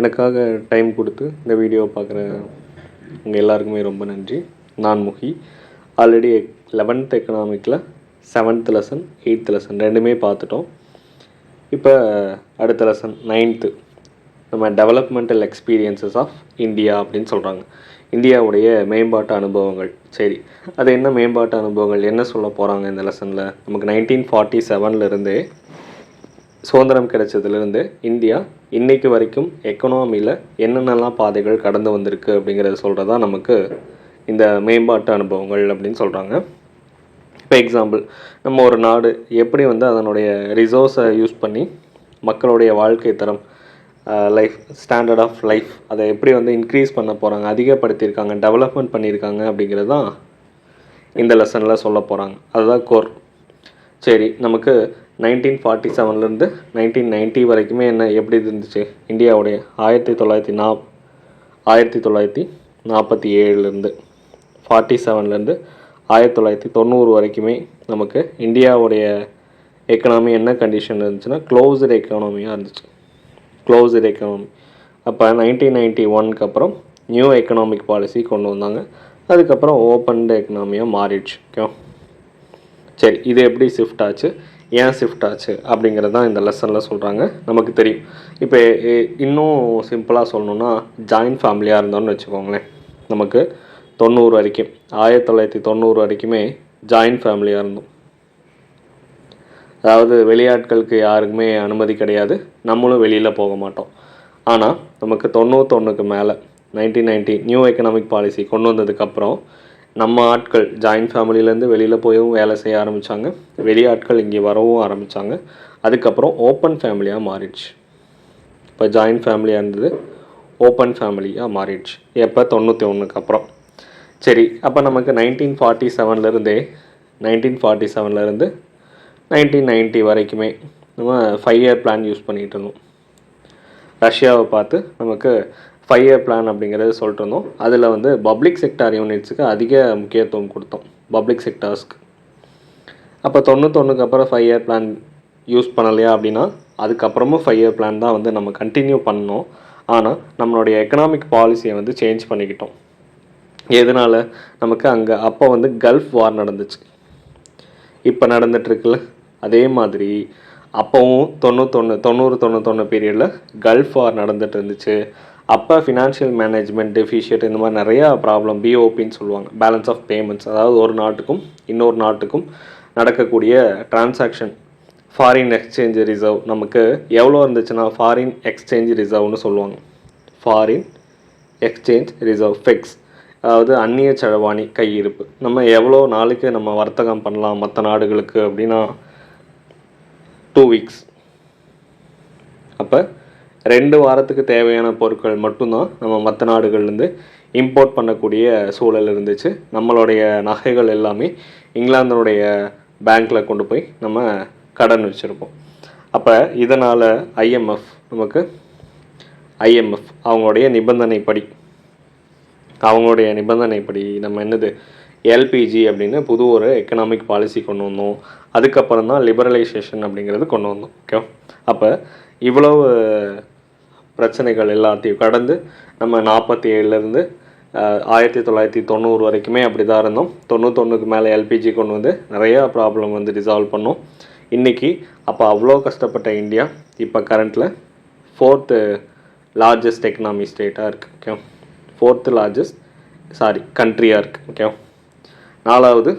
எனக்காக டைம் கொடுத்து இந்த வீடியோ பார்க்குற உங்கள் எல்லாருக்குமே ரொம்ப நன்றி. நான் Mukhi. Already 11th எக்கனாமிக்கில் 7th lesson 8th lesson ரெண்டுமே பார்த்துட்டோம். இப்போ அடுத்த லெசன் 9th நம்ம டெவலப்மெண்டல் எக்ஸ்பீரியன்சஸ் ஆஃப் இந்தியா அப்படின்னு சொல்கிறாங்க. இந்தியாவுடைய மேம்பாட்டு அனுபவங்கள். சரி, அது என்ன மேம்பாட்டு அனுபவங்கள் என்ன சொல்ல போகிறாங்க இந்த லெசனில்? நமக்கு 1947 சுதந்திரம் கிடைச்சதுலேருந்து இந்தியா இன்றைக்கு வரைக்கும் எக்கனாமியில் என்னென்னலாம் பாதைகள் கடந்து வந்திருக்கு அப்படிங்கிறத சொல்கிறதா நமக்கு இந்த மேம்பாட்டு அனுபவங்கள் அப்படின்னு சொல்கிறாங்க. இப்போ எக்ஸாம்பிள், நம்ம ஒரு நாடு எப்படி அதனுடைய ரிசோர்ஸை யூஸ் பண்ணி மக்களுடைய வாழ்க்கை தரம், லைஃப் ஸ்டாண்டர்ட் ஆஃப் லைஃப் அதை எப்படி இன்க்ரீஸ் பண்ண போகிறாங்க, அதிகப்படுத்தியிருக்காங்க, டெவலப்மெண்ட் பண்ணியிருக்காங்க அப்படிங்கிறது தான் இந்த லெசனில் சொல்ல போகிறாங்க. அதுதான் கோர். சரி, நமக்கு 1947 1990 வரைக்குமே எப்படி இருந்துச்சு இந்தியாவுடைய 1947 47 1990 வரைக்குமே நமக்கு இந்தியாவுடைய எக்கனாமி என்ன கண்டிஷன் இருந்துச்சுன்னா க்ளோஸ்டு எக்கனாமியாக இருந்துச்சு. Closed economy. அப்போ 1991 அப்புறம் நியூ எக்கனாமிக் பாலிசி கொண்டு வந்தாங்க. அதுக்கப்புறம் ஓப்பன்டு எக்கனாமியாக மாறிடுச்சு. ஓகே, சரி, இது எப்படி ஷிஃப்ட் ஆச்சு, ஏன் ஷிஃப்ட் ஆச்சு அப்படிங்கிறது தான் இந்த லெசனில் சொல்கிறாங்க. நமக்கு தெரியும். இப்போ இன்னும் சிம்பிளாக சொல்லணுன்னா, ஜாயின்ட் ஃபேமிலியாக இருந்தோம்னு வச்சுக்கோங்களேன். நமக்கு 90 வரைக்கும் 1990 வரைக்குமே ஜாயின்ட் ஃபேமிலியாக இருந்தோம். அதாவது வெளியாட்களுக்கு யாருக்குமே அனுமதி கிடையாது, நம்மளும் வெளியில் போக மாட்டோம். ஆனால் நமக்கு 91 மேலே 1990 நியூ எக்கனாமிக் பாலிசி கொண்டு வந்ததுக்கப்புறம் நம்ம ஆட்கள் ஜாயின்ட் ஃபேமிலியிலேருந்து வெளியில் போயும் வேலை செய்ய ஆரம்பித்தாங்க, வெளியாட்கள் இங்கே வரவும் ஆரம்பித்தாங்க. அதுக்கப்புறம் ஓப்பன் ஃபேமிலியாக மாறிடுச்சு. இப்போ ஜாயின்ட் ஃபேமிலியாக இருந்தது ஓப்பன் ஃபேமிலியாக மாறிடுச்சு. எப்போ? 91 அப்புறம். சரி, அப்போ நமக்கு 1947 1990 வரைக்குமே நம்ம 5 இயர் பிளான் யூஸ் பண்ணிகிட்டு இருந்தோம். ரஷ்யாவை பார்த்து நமக்கு 5 இயர் பிளான் அப்படிங்கிறது சொல்லிட்டு இருந்தோம். அதில் பப்ளிக் செக்டார் யூனிட்ஸுக்கு அதிக முக்கியத்துவம் கொடுத்தோம், பப்ளிக் செக்டார்ஸ்க்கு. அப்போ 91 அப்புறம் 5 இயர் பிளான் யூஸ் பண்ணலையா அப்படின்னா அதுக்கப்புறமும் 5 இயர் பிளான் தான் நம்ம கண்டினியூ பண்ணோம். ஆனால் நம்மளுடைய எக்கனாமிக் பாலிசியை சேஞ்ச் பண்ணிக்கிட்டோம். எதனால்? நமக்கு அங்கே அப்போ கல்ஃப் வார் நடந்துச்சு. இப்போ நடந்துகிட்ருக்குல்ல, அதே மாதிரி அப்போவும் 90 பீரியடில் கல்ஃப் வார் நடந்துகிட்டு இருந்துச்சு. அப்போ ஃபினான்ஷியல் மேனேஜ்மெண்ட் டெஃபிஷியட் இந்த மாதிரி நிறையா ப்ராப்ளம், பிஓபின்னு சொல்லுவாங்க, பேலன்ஸ் ஆஃப் பேமெண்ட்ஸ். அதாவது ஒரு நாட்டுக்கும் இன்னொரு நாட்டுக்கும் நடக்கக்கூடிய டிரான்சாக்ஷன், ஃபாரின் எக்ஸ்சேஞ்ச் ரிசர்வ் நமக்கு எவ்வளோ இருந்துச்சுன்னா ஃபாரின் எக்ஸ்சேஞ்ச் ரிசர்வ்னு சொல்லுவாங்க. ஃபாரின் எக்ஸ்சேஞ்ச் ரிசர்வ் ஃபிக்ஸ், அதாவது அந்நிய செலவாணி கையிருப்பு. நம்ம எவ்வளோ நாளைக்கு நம்ம வர்த்தகம் பண்ணலாம் மற்ற நாடுகளுக்கு அப்படின்னா 2 வீக்ஸ். அப்போ 2 வாரத்துக்கு தேவையான பொருட்கள் மட்டும்தான் நம்ம மற்ற நாடுகள்லேருந்து இம்போர்ட் பண்ணக்கூடிய சூழல் இருந்துச்சு. நம்மளுடைய நகைகள் எல்லாமே இங்கிலாந்தினுடைய பேங்க்கில் கொண்டு போய் நம்ம கடன் வச்சுருப்போம். அப்போ இதனால் ஐஎம்எஃப் அவங்களுடைய நிபந்தனைப்படி நம்ம எல்பிஜி அப்படின்னு புது ஒரு எக்கனாமிக் பாலிசி கொண்டு வந்தோம். அதுக்கப்புறம் தான் லிபரலைசேஷன் அப்படிங்கிறது கொண்டு வந்தோம். ஓகே, அப்போ இவ்வளவு பிரச்சனைகள் எல்லாத்தையும் கடந்து நம்ம 47 1990 வரைக்குமே அப்படி தான் இருந்தோம். 91 மேலே எல்பிஜி கொண்டு வந்து நிறையா ப்ராப்ளம் ரிசால்வ் பண்ணோம். இன்றைக்கி அப்போ அவ்வளோ கஷ்டப்பட்ட இந்தியா இப்போ கரண்ட்டில் 4th லார்ஜஸ்ட் எக்கனாமி ஸ்டேட்டாக இருக்குது. ஓகே, 4th லார்ஜஸ்ட் கண்ட்ரியாக இருக்குது. ஓகே, 4வது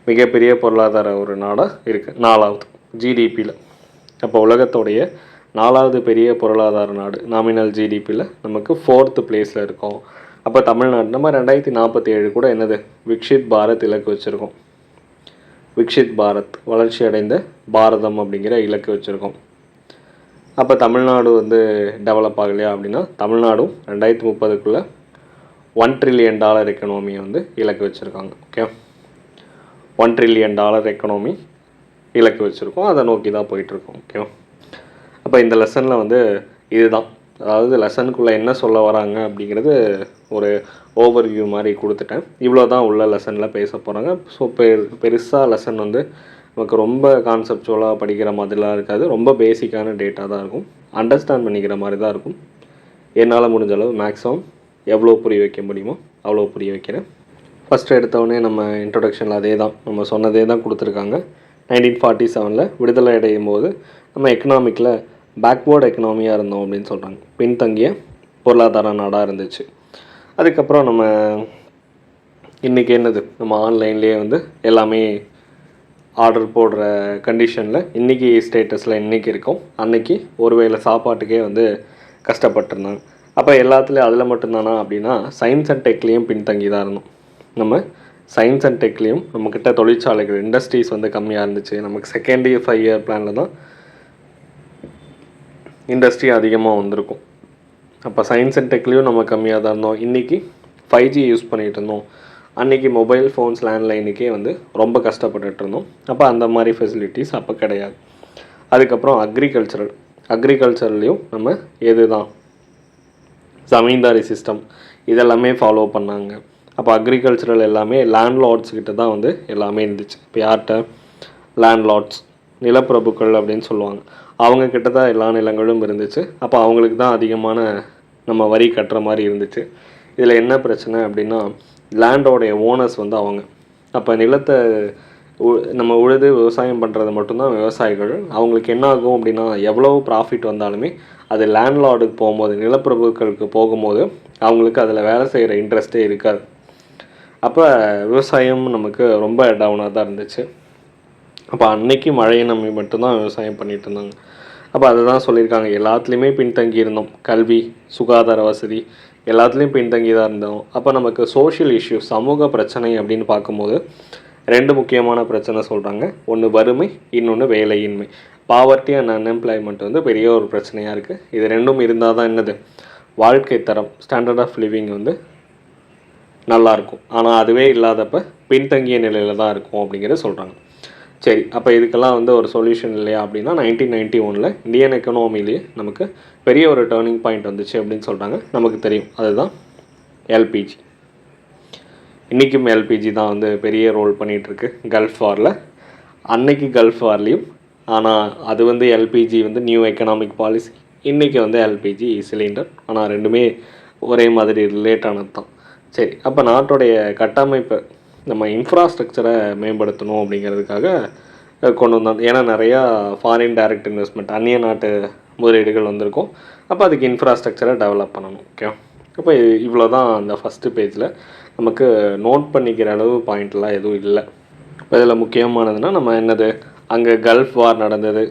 மிகப்பெரிய பொருளாதார ஒரு நாடாக இருக்குது, 4வது ஜிடிபியில். அப்போ உலகத்தோடைய 4வது பெரிய பொருளாதார நாடு நாமினல் ஜிடிபியில் நமக்கு 4th பிளேஸில் இருக்கோம். அப்போ தமிழ்நாடு நம்ம 2047 கூட விக்ஷித் பாரத் இலக்கு வச்சுருக்கோம். விக்ஷித் பாரத், வளர்ச்சி அடைந்த பாரதம் அப்படிங்கிற இலக்கு வச்சுருக்கோம். அப்போ தமிழ்நாடு டெவலப் ஆகலையா அப்படின்னா தமிழ்நாடும் 2030 $1 trillion எக்கனாமியை இலக்கு வச்சுருக்காங்க. ஓகே, $1 trillion எக்கனாமி இலக்கு வச்சுருக்கோம். அதை நோக்கி தான் போயிட்டுருக்கோம். ஓகே, அப்போ இந்த லெசனில் இதுதான், அதாவது லெசனுக்குள்ளே என்ன சொல்ல வராங்க அப்படிங்கிறது ஒரு ஓவர்வியூ மாதிரி கொடுத்துட்டேன். இவ்வளோ தான் உள்ள லெசனில் பேச போகிறாங்க. ஸோ பெருசாக லெசன் நமக்கு ரொம்ப கான்செப்சுவலாக படிக்கிற மாதிரிலாம் இருக்காது. ரொம்ப பேசிக்கான டேட்டா தான் இருக்கும். அண்டர்ஸ்டாண்ட் பண்ணிக்கிற மாதிரி தான் இருக்கும். என்னால் முடிஞ்ச அளவு மேக்ஸிமம் எவ்வளோ புரிய வைக்க முடியுமோ அவ்வளோ புரிய வைக்கிறேன். ஃபஸ்ட்டு எடுத்தோடனே நம்ம இன்ட்ரொடக்ஷனில் அதே தான் நம்ம சொன்னதே தான் கொடுத்துருக்காங்க. 1947 விடுதலை அடையும் போது நம்ம எக்கனாமிக்கில் பேக்வேர்டு எக்கனாமியாக இருந்தோம் அப்படின்னு சொல்கிறாங்க. பின்தங்கிய பொருளாதார நாடாக இருந்துச்சு. அதுக்கப்புறம் நம்ம இன்றைக்கி என்னது, நம்ம ஆன்லைன்லேயே வந்து எல்லாமே ஆர்டர் போடுற கண்டிஷனில் இன்றைக்கி ஸ்டேட்டஸில் இன்றைக்கி இருக்கோம். அன்றைக்கி ஒருவேளை சாப்பாட்டுக்கே வந்து கஷ்டப்பட்டுருந்தாங்க. அப்போ எல்லாத்துலேயும் அதில் மட்டும்தானா அப்படின்னா சயின்ஸ் அண்ட் டெக்லேயும் பின்தங்கி தான் இருந்தோம். நம்ம சயின்ஸ் அண்ட் டெக்லேயும் நம்மக்கிட்ட தொழிற்சாலைகள் இண்டஸ்ட்ரீஸ் வந்து கம்மியாக இருந்துச்சு. நமக்கு செகண்ட் இயர் 5 இயர் பிளானில் தான் இண்டஸ்ட்ரி அதிகமாக வந்திருக்கும். அப்போ சயின்ஸ் அண்ட் டெக்லேயும் நம்ம கம்மியாக தான் இருந்தோம். இன்றைக்கி 5G யூஸ் பண்ணிகிட்டு இருந்தோம். அன்றைக்கி மொபைல் ஃபோன்ஸ் லேண்ட்லைனுக்கே வந்து ரொம்ப கஷ்டப்பட்டுட்டு இருந்தோம். அப்போ அந்த மாதிரி ஃபெசிலிட்டிஸ் அப்போ கிடையாது. அதுக்கப்புறம் அக்ரிகல்ச்சர்லேயும் நம்ம எது தான் ஜமீன்தாரி சிஸ்டம் இதெல்லாமே ஃபாலோ பண்ணாங்க. அப்போ அக்ரிகல்ச்சரல் எல்லாமே லேண்ட்லார்ட்ஸ் கிட்ட தான் வந்து எல்லாமே இருந்துச்சு. இப்போ யார்கிட்ட லேண்ட்லார்ட்ஸ் நிலப்பிரபுக்கள் அப்படின்னு சொல்லுவாங்க. அவங்கக்கிட்ட தான் எல்லா நிலங்களும் இருந்துச்சு. அப்போ அவங்களுக்கு தான் அதிகமான நம்ம வரி கட்டுற மாதிரி இருந்துச்சு. இதில் என்ன பிரச்சனை அப்படின்னா லேண்டோடைய ஓனர்ஸ் வந்து அவங்க. அப்போ நிலத்தை நம்ம உழுது விவசாயம் பண்ணுறது மட்டும்தான் விவசாயிகள். அவங்களுக்கு என்ன ஆகும் அப்படின்னா எவ்வளோ ப்ராஃபிட் வந்தாலுமே அது லேண்ட்லார்டுக்கு போகும்போது நிலப்பிரபுக்களுக்கு போகும்போது அவங்களுக்கு அதில் வேலை செய்கிற இன்ட்ரெஸ்ட்டே இருக்காது. அப்போ விவசாயம் நமக்கு ரொம்ப டவுனாக தான் இருந்துச்சு. அப்போ அன்னைக்கு மழையை நம்பி மட்டும்தான் விவசாயம் பண்ணிகிட்டு இருந்தாங்க. அப்போ அதை தான் சொல்லியிருக்காங்க, எல்லாத்துலேயுமே பின்தங்கி இருந்தோம். கல்வி, சுகாதார வசதி எல்லாத்துலேயும் பின்தங்கி தான் இருந்தோம். அப்போ நமக்கு சோஷியல் இஷ்யூஸ், சமூக பிரச்சனை அப்படின்னு பார்க்கும்போது 2 முக்கியமான பிரச்சனை சொல்கிறாங்க. ஒன்று வறுமை, இன்னொன்று வேலையின்மை. பாவர்ட்டி அண்ட் அன்எம்ப்ளாய்மெண்ட் வந்து பெரிய ஒரு பிரச்சனையாக இருக்குது. இது 2ம் இருந்தால் தான் என்னது வாழ்க்கை தரம், ஸ்டாண்டர்ட் ஆஃப் லிவிங் வந்து நல்லாயிருக்கும். ஆனால் அதுவே இல்லாதப்ப பின்தங்கிய நிலையில் தான் இருக்கும் அப்படிங்கிறத சொல்கிறாங்க. சரி, அப்போ இதுக்கெல்லாம் வந்து ஒரு சொல்யூஷன் இல்லையா அப்படின்னா 1991 இந்தியன் எக்கனாமிலேயே நமக்கு பெரிய ஒரு டேர்னிங் பாயிண்ட் வந்துச்சு அப்படின்னு சொல்கிறாங்க. நமக்கு தெரியும், அதுதான் எல்பிஜி. இன்றைக்கும் எல்பிஜி தான் வந்து பெரிய ரோல் பண்ணிகிட்ருக்கு கல்ஃப் வாரில். அன்னைக்கு கல்ஃப் வார்லேயும் ஆனால் அது வந்து எல்பிஜி வந்து நியூ எக்கனாமிக் பாலிசி. இன்றைக்கி வந்து எல்பிஜி சிலிண்டர். ஆனால் ரெண்டுமே ஒரே மாதிரி ரிலேட்டானது தான். சரி, அப்போ நாட்டுடைய கட்டமைப்பை நம்ம இன்ஃப்ராஸ்ட்ரக்சரை மேம்படுத்தணும் அப்படிங்கிறதுக்காக கொண்டு வந்தோம். ஏன்னா நிறையா ஃபாரின் டைரக்ட் இன்வெஸ்ட்மெண்ட், அந்நிய நாட்டு முதலீடுகள் வந்திருக்கும். அப்போ அதுக்கு இன்ஃப்ராஸ்ட்ரக்சரை டெவலப் பண்ணணும். ஓகே, அப்போ இவ்வளோ தான் அந்த ஃபஸ்ட்டு பேஜில். நமக்கு நோட் பண்ணிக்கிற அளவு பாயிண்ட்லாம் எதுவும் இல்லை. இப்போ இதில் முக்கியமானதுன்னா நம்ம என்னது, அங்கே கல்ஃப் வார் நடந்தது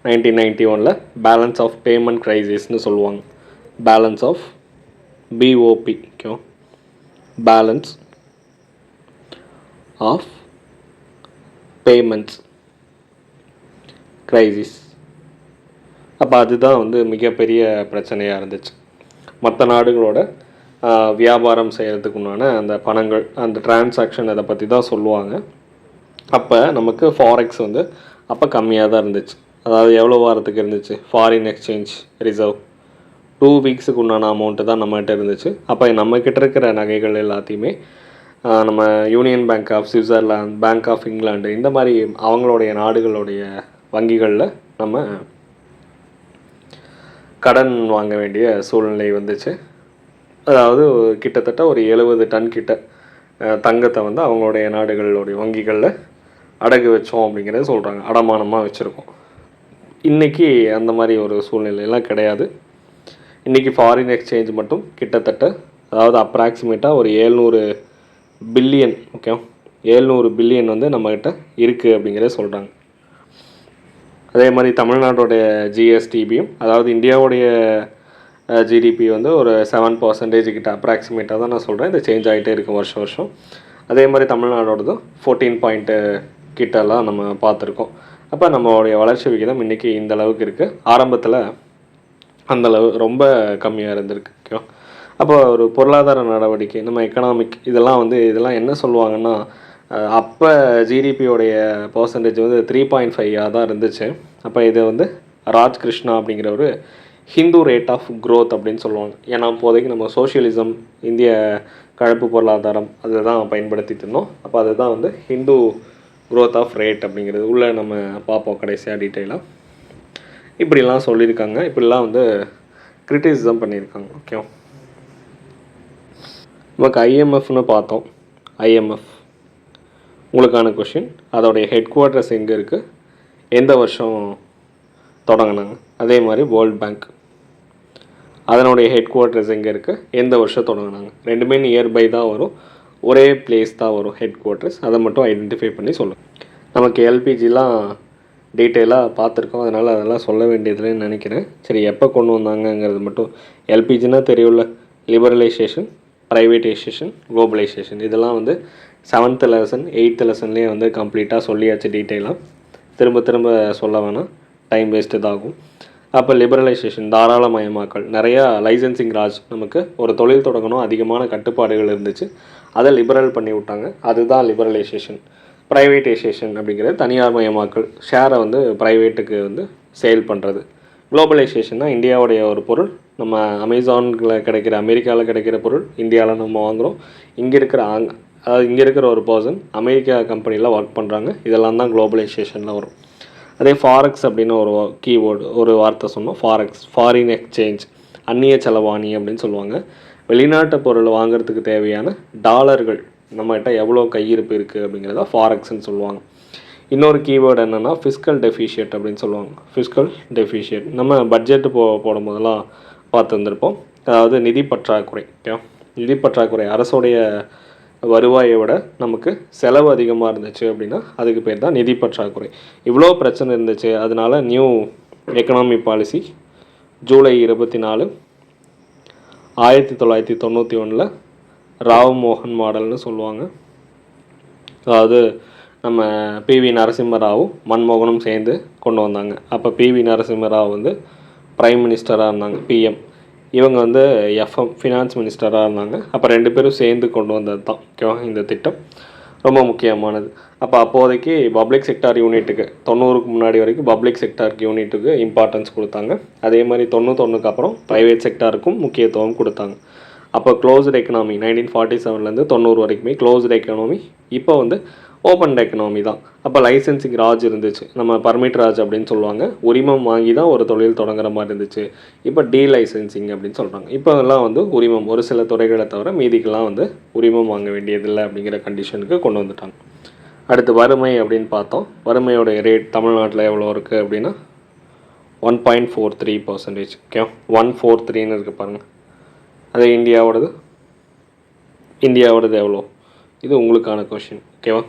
1991 பேலன்ஸ் ஆஃப் பேமெண்ட் க்ரைசிஸ்னு சொல்லுவாங்க. Balance of BOP, okay, balance of payments crisis. அப்போ அதுதான் வந்து மிகப்பெரிய பிரச்சனையாக இருந்துச்சு. மற்ற நாடுகளோட வியாபாரம் செய்கிறதுக்குண்டான அந்த பணங்கள், அந்த டிரான்சாக்ஷன் அதை பற்றி தான் சொல்லுவாங்க. அப்போ நமக்கு ஃபாரெக்ஸ் வந்து அப்போ கம்மியாக தான் இருந்துச்சு. அதாவது எவ்வளோ வாரத்துக்கு இருந்துச்சு, ஃபாரின் எக்ஸ்சேஞ்ச் ரிசர்வ் 2 வீக்ஸுக்கு உண்டான அமௌண்ட்டு தான் நம்மகிட்ட இருந்துச்சு. அப்போ நம்மக்கிட்ட இருக்கிற நகைகள் எல்லாத்தையுமே நம்ம union bank of Switzerland, bank of England, இந்த மாதிரி அவங்களுடைய நாடுகளுடைய வங்கிகளில் நம்ம கடன் வாங்க வேண்டிய சூழ்நிலை வந்துச்சு. அதாவது கிட்டத்தட்ட ஒரு 70 டன் கிட்ட தங்கத்தை வந்து அவங்களுடைய நாடுகளுடைய வங்கிகளில் அடகு வச்சோம் அப்படிங்கிறத சொல்கிறாங்க. அடமானமாக வச்சுருக்கோம். இன்றைக்கி அந்த மாதிரி ஒரு சூழ்நிலையெல்லாம் கிடையாது. இன்றைக்கி ஃபாரின் எக்ஸ்சேஞ்ச் மட்டும் கிட்டத்தட்ட, அதாவது அப்ராக்சிமேட்டாக ஒரு 700 பில்லியன், ஓகே, 700 பில்லியன் வந்து நம்மக்கிட்ட இருக்குது அப்படிங்கிறத சொல்கிறாங்க. அதே மாதிரி தமிழ்நாட்டோடைய ஜிஎஸ்டிபியும், அதாவது இந்தியாவுடைய ஜிடிபி வந்து ஒரு 7% கிட்ட அப்ராக்சிமேட்டாக தான் நான் சொல்கிறேன். இது சேஞ்ச் ஆகிட்டே இருக்கும் வருஷம் வருஷம். அதே மாதிரி தமிழ்நாடோடதும் 14 கிட்டலாம் நம்ம பார்த்துருக்கோம். அப்போ நம்மளுடைய வளர்ச்சி விகிதம் இன்றைக்கி இந்த அளவுக்கு இருக்குது. ஆரம்பத்தில் அந்தளவு ரொம்ப கம்மியாக இருந்திருக்கு. ஓகே, அப்போ ஒரு பொருளாதார நடவடிக்கை, நம்ம எக்கனாமிக் இதெல்லாம் என்ன சொல்லுவாங்கன்னா, அப்போ ஜிடிபியோடைய பர்சன்டேஜ் வந்து 3.5 தான் இருந்துச்சு. அப்போ இதை வந்து ராஜ் கிருஷ்ணா அப்படிங்கிற ஒரு ஹிந்து ரேட் ஆஃப் க்ரோத் அப்படின்னு சொல்லுவாங்க. ஏன்னா இப்போதைக்கு நம்ம சோஷியலிசம், இந்திய கலப்பு பொருளாதாரம் அதை தான் பயன்படுத்திட்டு இருந்தோம். அப்போ அதுதான் வந்து ஹிந்து க்ரோத் ஆஃப் ரேட் அப்படிங்கிறது உள்ளே நம்ம பார்ப்போம் கடைசியாக டீட்டெயிலாக. இப்படிலாம் சொல்லியிருக்காங்க, இப்படிலாம் வந்து கிரிட்டிசிசம் பண்ணியிருக்காங்க. ஓகே, நமக்கு ஐஎம்எஃப்னு பார்த்தோம். ஐஎம்எஃப் உங்களுக்கான கொஷின், அதோடைய ஹெட் குவார்ட்டர்ஸ் எங்கே இருக்குது, எந்த வருஷம் தொடங்கினாங்க. அதே மாதிரி வேர்ல்ட் பேங்க், அதனுடைய ஹெட் குவார்ட்டர்ஸ் எங்கே இருக்குது, எந்த வருஷம் தொடங்கினாங்க. ரெண்டுமே நியர்பை தான் வரும், ஒரே பிளேஸ் தான் வரும் ஹெட் குவார்ட்டர்ஸ். அதை மட்டும் ஐடென்டிஃபை பண்ணி சொல்லுங்கள். நமக்கு எல்பிஜிலாம் டீட்டெயிலாக பார்த்துருக்கோம், அதனால் அதெல்லாம் சொல்ல வேண்டியதுன்னு நினைக்கிறேன். சரி, எப்போ கொண்டு வந்தாங்கங்கிறது மட்டும். எல்பிஜினா தெரியும்ல, லிபரலைசேஷன், ப்ரைவேட்டைசேஷன், குளோபலைசேஷன். இதெல்லாம் வந்து 7th லெசன் 8th லெசன்லேயே வந்து கம்ப்ளீட்டாக சொல்லியாச்சு டீட்டெயிலாக. திரும்ப திரும்ப சொல்ல வேணாம், டைம் வேஸ்ட்டு தான் ஆகும். அப்போ லிபரலைசேஷன், தாராளமயமாக்கல், நிறையா லைசன்சிங் ராஜ். நமக்கு ஒரு தொழில் தொடங்கணும், அதிகமான கட்டுப்பாடுகள் இருந்துச்சு, அதை லிபரல் பண்ணி விட்டாங்க, அதுதான் லிபரலைசேஷன். ப்ரைவேட்டைசேஷன் அப்படிங்கிறது தனியார் மயமாக்கல், ஷேரை வந்து ப்ரைவேட்டுக்கு வந்து சேல் பண்ணுறது. குளோபலைசேஷன்னா இந்தியாவுடைய ஒரு பொருள் நம்ம அமேசானில் கிடைக்கிற, அமெரிக்காவில் கிடைக்கிற பொருள் இந்தியாவில் நம்ம வாங்குகிறோம். இங்கே இருக்கிற அதாவது இங்கே இருக்கிற ஒரு பர்சன் அமெரிக்கா கம்பெனியில் ஒர்க் பண்ணுறாங்க. இதெல்லாம் தான் குளோபலைசேஷனில் வரும். அதே ஃபாரெக்ஸ் அப்படின்னு ஒரு கீவேர்டு, ஒரு வார்த்தை சொன்னோம். ஃபாரெக்ஸ், ஃபாரின் எக்ஸ்சேஞ்ச், அந்நிய செலவாணி அப்படின்னு சொல்லுவாங்க. வெளிநாட்டு பொருள் வாங்குறதுக்கு தேவையான டாலர்கள் நம்மகிட்ட எவ்வளோ கையிருப்பு இருக்குது அப்படிங்கிறத ஃபாரெக்ஸ்ன்னு சொல்லுவாங்க. இன்னொரு கீவேர்டு என்னென்னா ஃபிஸ்கல் டெஃபிஷியட் அப்படின்னு சொல்லுவாங்க. ஃபிஸ்கல் டெஃபிஷியட் நம்ம பட்ஜெட்டு போடும் போதெல்லாம் பார்த்து வந்திருப்போம். அதாவது நிதி பற்றாக்குறை. ஓகே, நிதி பற்றாக்குறை, அரசுடைய வருவாயை விட நமக்கு செலவு அதிகமாக இருந்துச்சு அப்படின்னா அதுக்கு பேர் தான் நிதி பற்றாக்குறை. இவ்வளோ பிரச்சனை இருந்துச்சு, அதனால new economy policy July 24, 1991 Rao மோகன் மாடல்னு சொல்லுவாங்க. அதாவது நம்ம பிவி நரசிம்மராவும் மன்மோகனும் சேர்ந்து கொண்டு வந்தாங்க. அப்போ பிவி நரசிம்மராவ் வந்து பிரைம் மினிஸ்டராக இருந்தாங்க, பிஎம். இவங்க வந்து எஃப்எம், ஃபினான்ஸ் மினிஸ்டராக இருந்தாங்க. அப்போ 2 பேரும் சேர்ந்து கொண்டு வந்தது தான் ஓகேவா இந்த திட்டம், ரொம்ப முக்கியமானது. அப்போ அப்போதைக்கு பப்ளிக் செக்டார் யூனிட்டுக்கு 90க்கு முன்னாடி வரைக்கும் பப்ளிக் செக்டார் யூனிட்டுக்கு இம்பார்ட்டன்ஸ் கொடுத்தாங்க. அதே மாதிரி 91க்கு அப்புறம் ப்ரைவேட் செக்டாருக்கும் முக்கியத்துவம் கொடுத்தாங்க. அப்போ க்ளோஸ்டு எக்கனாமி 1947லேருந்து 90 வரைக்குமே க்ளோஸ்டு எக்கனாமி. இப்போ வந்து ஓப்பன் எக்கனாமி தான். அப்போ லைசன்சிங் ராஜ் இருந்துச்சு, நம்ம பர்மிட் ராஜ் அப்படின்னு சொல்லுவாங்க. உரிமம் வாங்கி தான் ஒரு தொழில் தொடங்குற மாதிரி இருந்துச்சு. இப்போ டீலைசன்சிங் அப்படின்னு சொல்கிறாங்க. இப்போ எல்லாம் வந்து உரிமம், ஒரு சில துறைகளை தவிர மீதிக்கெல்லாம் வந்து உரிமம் வாங்க வேண்டியதில்லை அப்படிங்கிற கண்டிஷனுக்கு கொண்டு வந்துட்டாங்க. அடுத்து வறுமை அப்படின்னு பார்த்தோம். வறுமையோட ரேட் தமிழ்நாட்டில் எவ்வளோ இருக்குது அப்படின்னா 1.43%. ஓகே, 143ன்னு இருக்குது பாருங்கள். அதே இந்தியாவோடது எவ்வளோ, இது உங்களுக்கான கொஷின். ஓகேவா,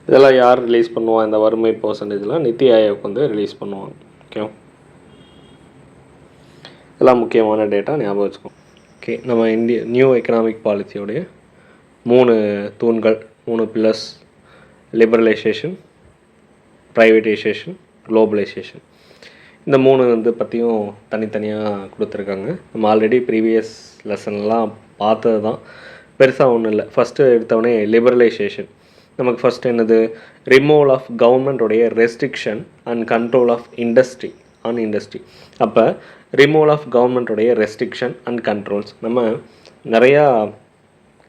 இதெல்லாம் யார் ரிலீஸ் பண்ணுவா, இந்த வறுமை பர்சன்டேஜ்லாம் நித்தி ஆயோக் வந்து ரிலீஸ் பண்ணுவாங்க. ஓகேவா, இதெல்லாம் முக்கியமான டேட்டா, ஞாபகம் வச்சுக்கோங்க. ஓகே, நம்ம நியூ எக்கனாமிக் பாலிசியோடைய 3 தூண்கள், 3 பில்லர்ஸ்: லிபரலைசேஷன், ப்ரைவேட்டைசேஷன், குளோபலைசேஷன். இந்த 3 வந்து பற்றியும் தனித்தனியாக கொடுத்துருக்காங்க. நம்ம ஆல்ரெடி ப்ரீவியஸ் லெசன்லாம் பார்த்தது தான், பெருசாக ஒன்றும் இல்லை. ஃபஸ்ட்டு எடுத்தவொடனே லிபரலைசேஷன். நமக்கு ஃபஸ்ட்டு என்னது, ரிமூவல் ஆஃப் கவர்மெண்ட்டோடைய restriction and control of industry on industry. அப்போ ரிமூவல் ஆஃப் கவர்மெண்ட்டோடைய ரெஸ்ட்ரிக்ஷன் அண்ட் கண்ட்ரோல்ஸ், நம்ம நிறையா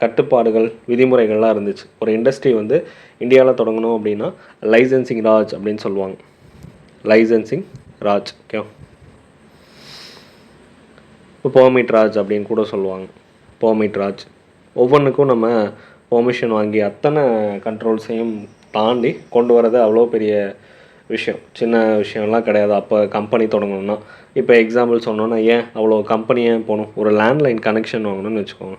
கட்டுப்பாடுகள் விதிமுறைகள்லாம் இருந்துச்சு. ஒரு இண்டஸ்ட்ரி வந்து இந்தியாவில் தொடங்கணும் அப்படின்னா லைசன்சிங் ராஜ் அப்படின்னு சொல்லுவாங்க. லைசன்சிங் ராஜ். ஓகே, இப்போ பெர்மிட் ராஜ் அப்படின்னு கூட சொல்லுவாங்க. பெர்மிட் ராஜ், ஒவ்வொன்றுக்கும் நம்ம பெர்மிஷன் வாங்கி அத்தனை கண்ட்ரோல்ஸையும் தாண்டி கொண்டு வரது அவ்வளோ பெரிய விஷயம், சின்ன விஷயம்லாம் கிடையாது. அப்போ கம்பெனி தொடங்கணும்னா, இப்போ எக்ஸாம்பிள் சொன்னோன்னா, ஏன் அவ்வளோ கம்பெனியே போகணும், ஒரு லேண்ட்லைன் கனெக்ஷன் வாங்கணும்னு வச்சுக்கோங்க.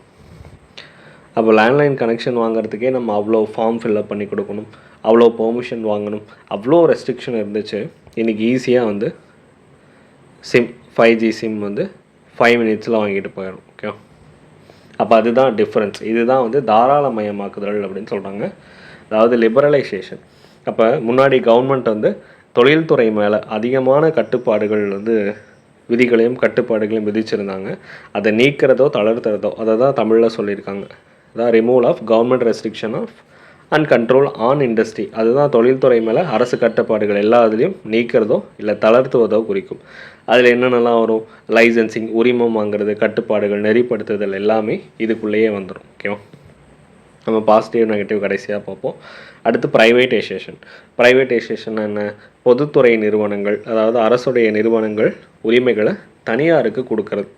அப்போ லேண்ட்லைன் கனெக்ஷன் வாங்குறதுக்கே நம்ம அவ்வளோ ஃபார்ம் ஃபில்அப் பண்ணி கொடுக்கணும், அவ்வளோ பெர்மிஷன் வாங்கணும், அவ்வளோ ரெஸ்ட்ரிக்ஷன் இருந்துச்சு. இன்றைக்கி ஈஸியாக வந்து சிம் 5G சிம் வந்து 5 மினிட்ஸில் வாங்கிட்டு போயிடும். ஓகே, அப்போ அதுதான் டிஃப்ரென்ஸ். இதுதான் வந்து தாராளமயமாக்குதல் அப்படின்னு சொல்கிறாங்க, அதாவது லிபரலைசேஷன். அப்போ முன்னாடி கவர்மெண்ட் வந்து தொழில்துறை மேலே அதிகமான கட்டுப்பாடுகள் வந்து விதிகளையும் கட்டுப்பாடுகளையும் விதிச்சிருந்தாங்க. அதை நீக்கிறதோ தளர்த்துறதோ அதை தான் தமிழில் சொல்லியிருக்காங்க. அதான் removal of government restriction of and control on industry. அதுதான் தொழில்துறை மேலே அரசு கட்டுப்பாடுகள் எல்லா இதுலேயும் நீக்கிறதோ இல்லை தளர்த்துவதோ குறிக்கும். அதில் என்னென்னலாம் வரும், லைசன்சிங், உரிமம் வாங்குறது, கட்டுப்பாடுகள், நெறிப்படுத்துதல் எல்லாமே இதுக்குள்ளேயே வந்துடும். ஓகேவா, நம்ம பாசிட்டிவ் நெகட்டிவ் கடைசியாக பார்ப்போம். அடுத்து ப்ரைவேட்டைசேஷன் என்ன? பொதுத்துறை நிறுவனங்கள், அதாவது அரசுடைய நிறுவனங்கள் உரிமைகளை தனியாருக்கு கொடுக்கறது.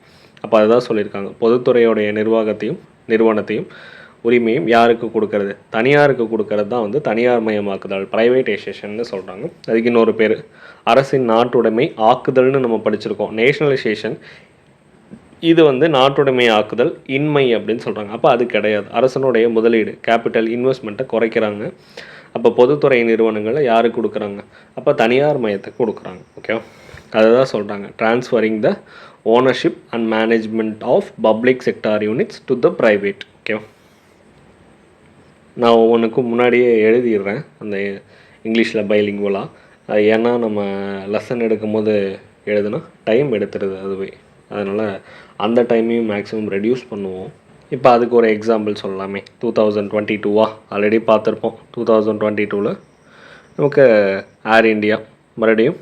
அப்போ அதுதான் சொல்லியிருக்காங்க, பொதுத்துறையோடைய நிறுவனத்தையும் உரிமையும் யாருக்கு கொடுக்கறது? தனியாருக்கு கொடுக்கறது தான் வந்து தனியார் மயமாக்குதல், ப்ரைவேட்டைசேஷன்னு சொல்கிறாங்க. அதுக்கு இன்னொரு பேர் அரசின் நாட்டுடைமை ஆக்குதல்னு நம்ம படிச்சிருக்கோம், நேஷனலைசேஷன். இது வந்து நாட்டுடைமை ஆக்குதல் இன்மை அப்படின்னு சொல்கிறாங்க. அப்போ அது கிடையாது. அரசனுடைய முதலீடு கேபிட்டல் இன்வெஸ்ட்மெண்ட்டை குறைக்கிறாங்க. அப்போ பொதுத்துறை நிறுவனங்களை யாருக்கு கொடுக்குறாங்க? அப்போ தனியார் மையத்துக்கு கொடுக்குறாங்க. ஓகேவா? அதுதான் சொல்கிறாங்க, transferring the ownership and management of public sector units to the private. ஓகேவா? நான் ஒவ்வொன்றுக்கும் முன்னாடியே எழுதிடுறேன் அந்த இங்கிலீஷில் பைலிங்குவலாக. ஏன்னா நம்ம லெசன் எடுக்கும் போது எழுதுனா டைம் எடுத்துருது அதுவே. அதனால் அந்த டைமையும் மேக்ஸிமம் ரெடியூஸ் பண்ணுவோம். இப்போ அதுக்கு ஒரு எக்ஸாம்பிள் சொல்லலாமே. 2022 ஆல்ரெடி பார்த்துருப்போம். 2022 நமக்கு ஏர் இண்டியா மறுபடியும்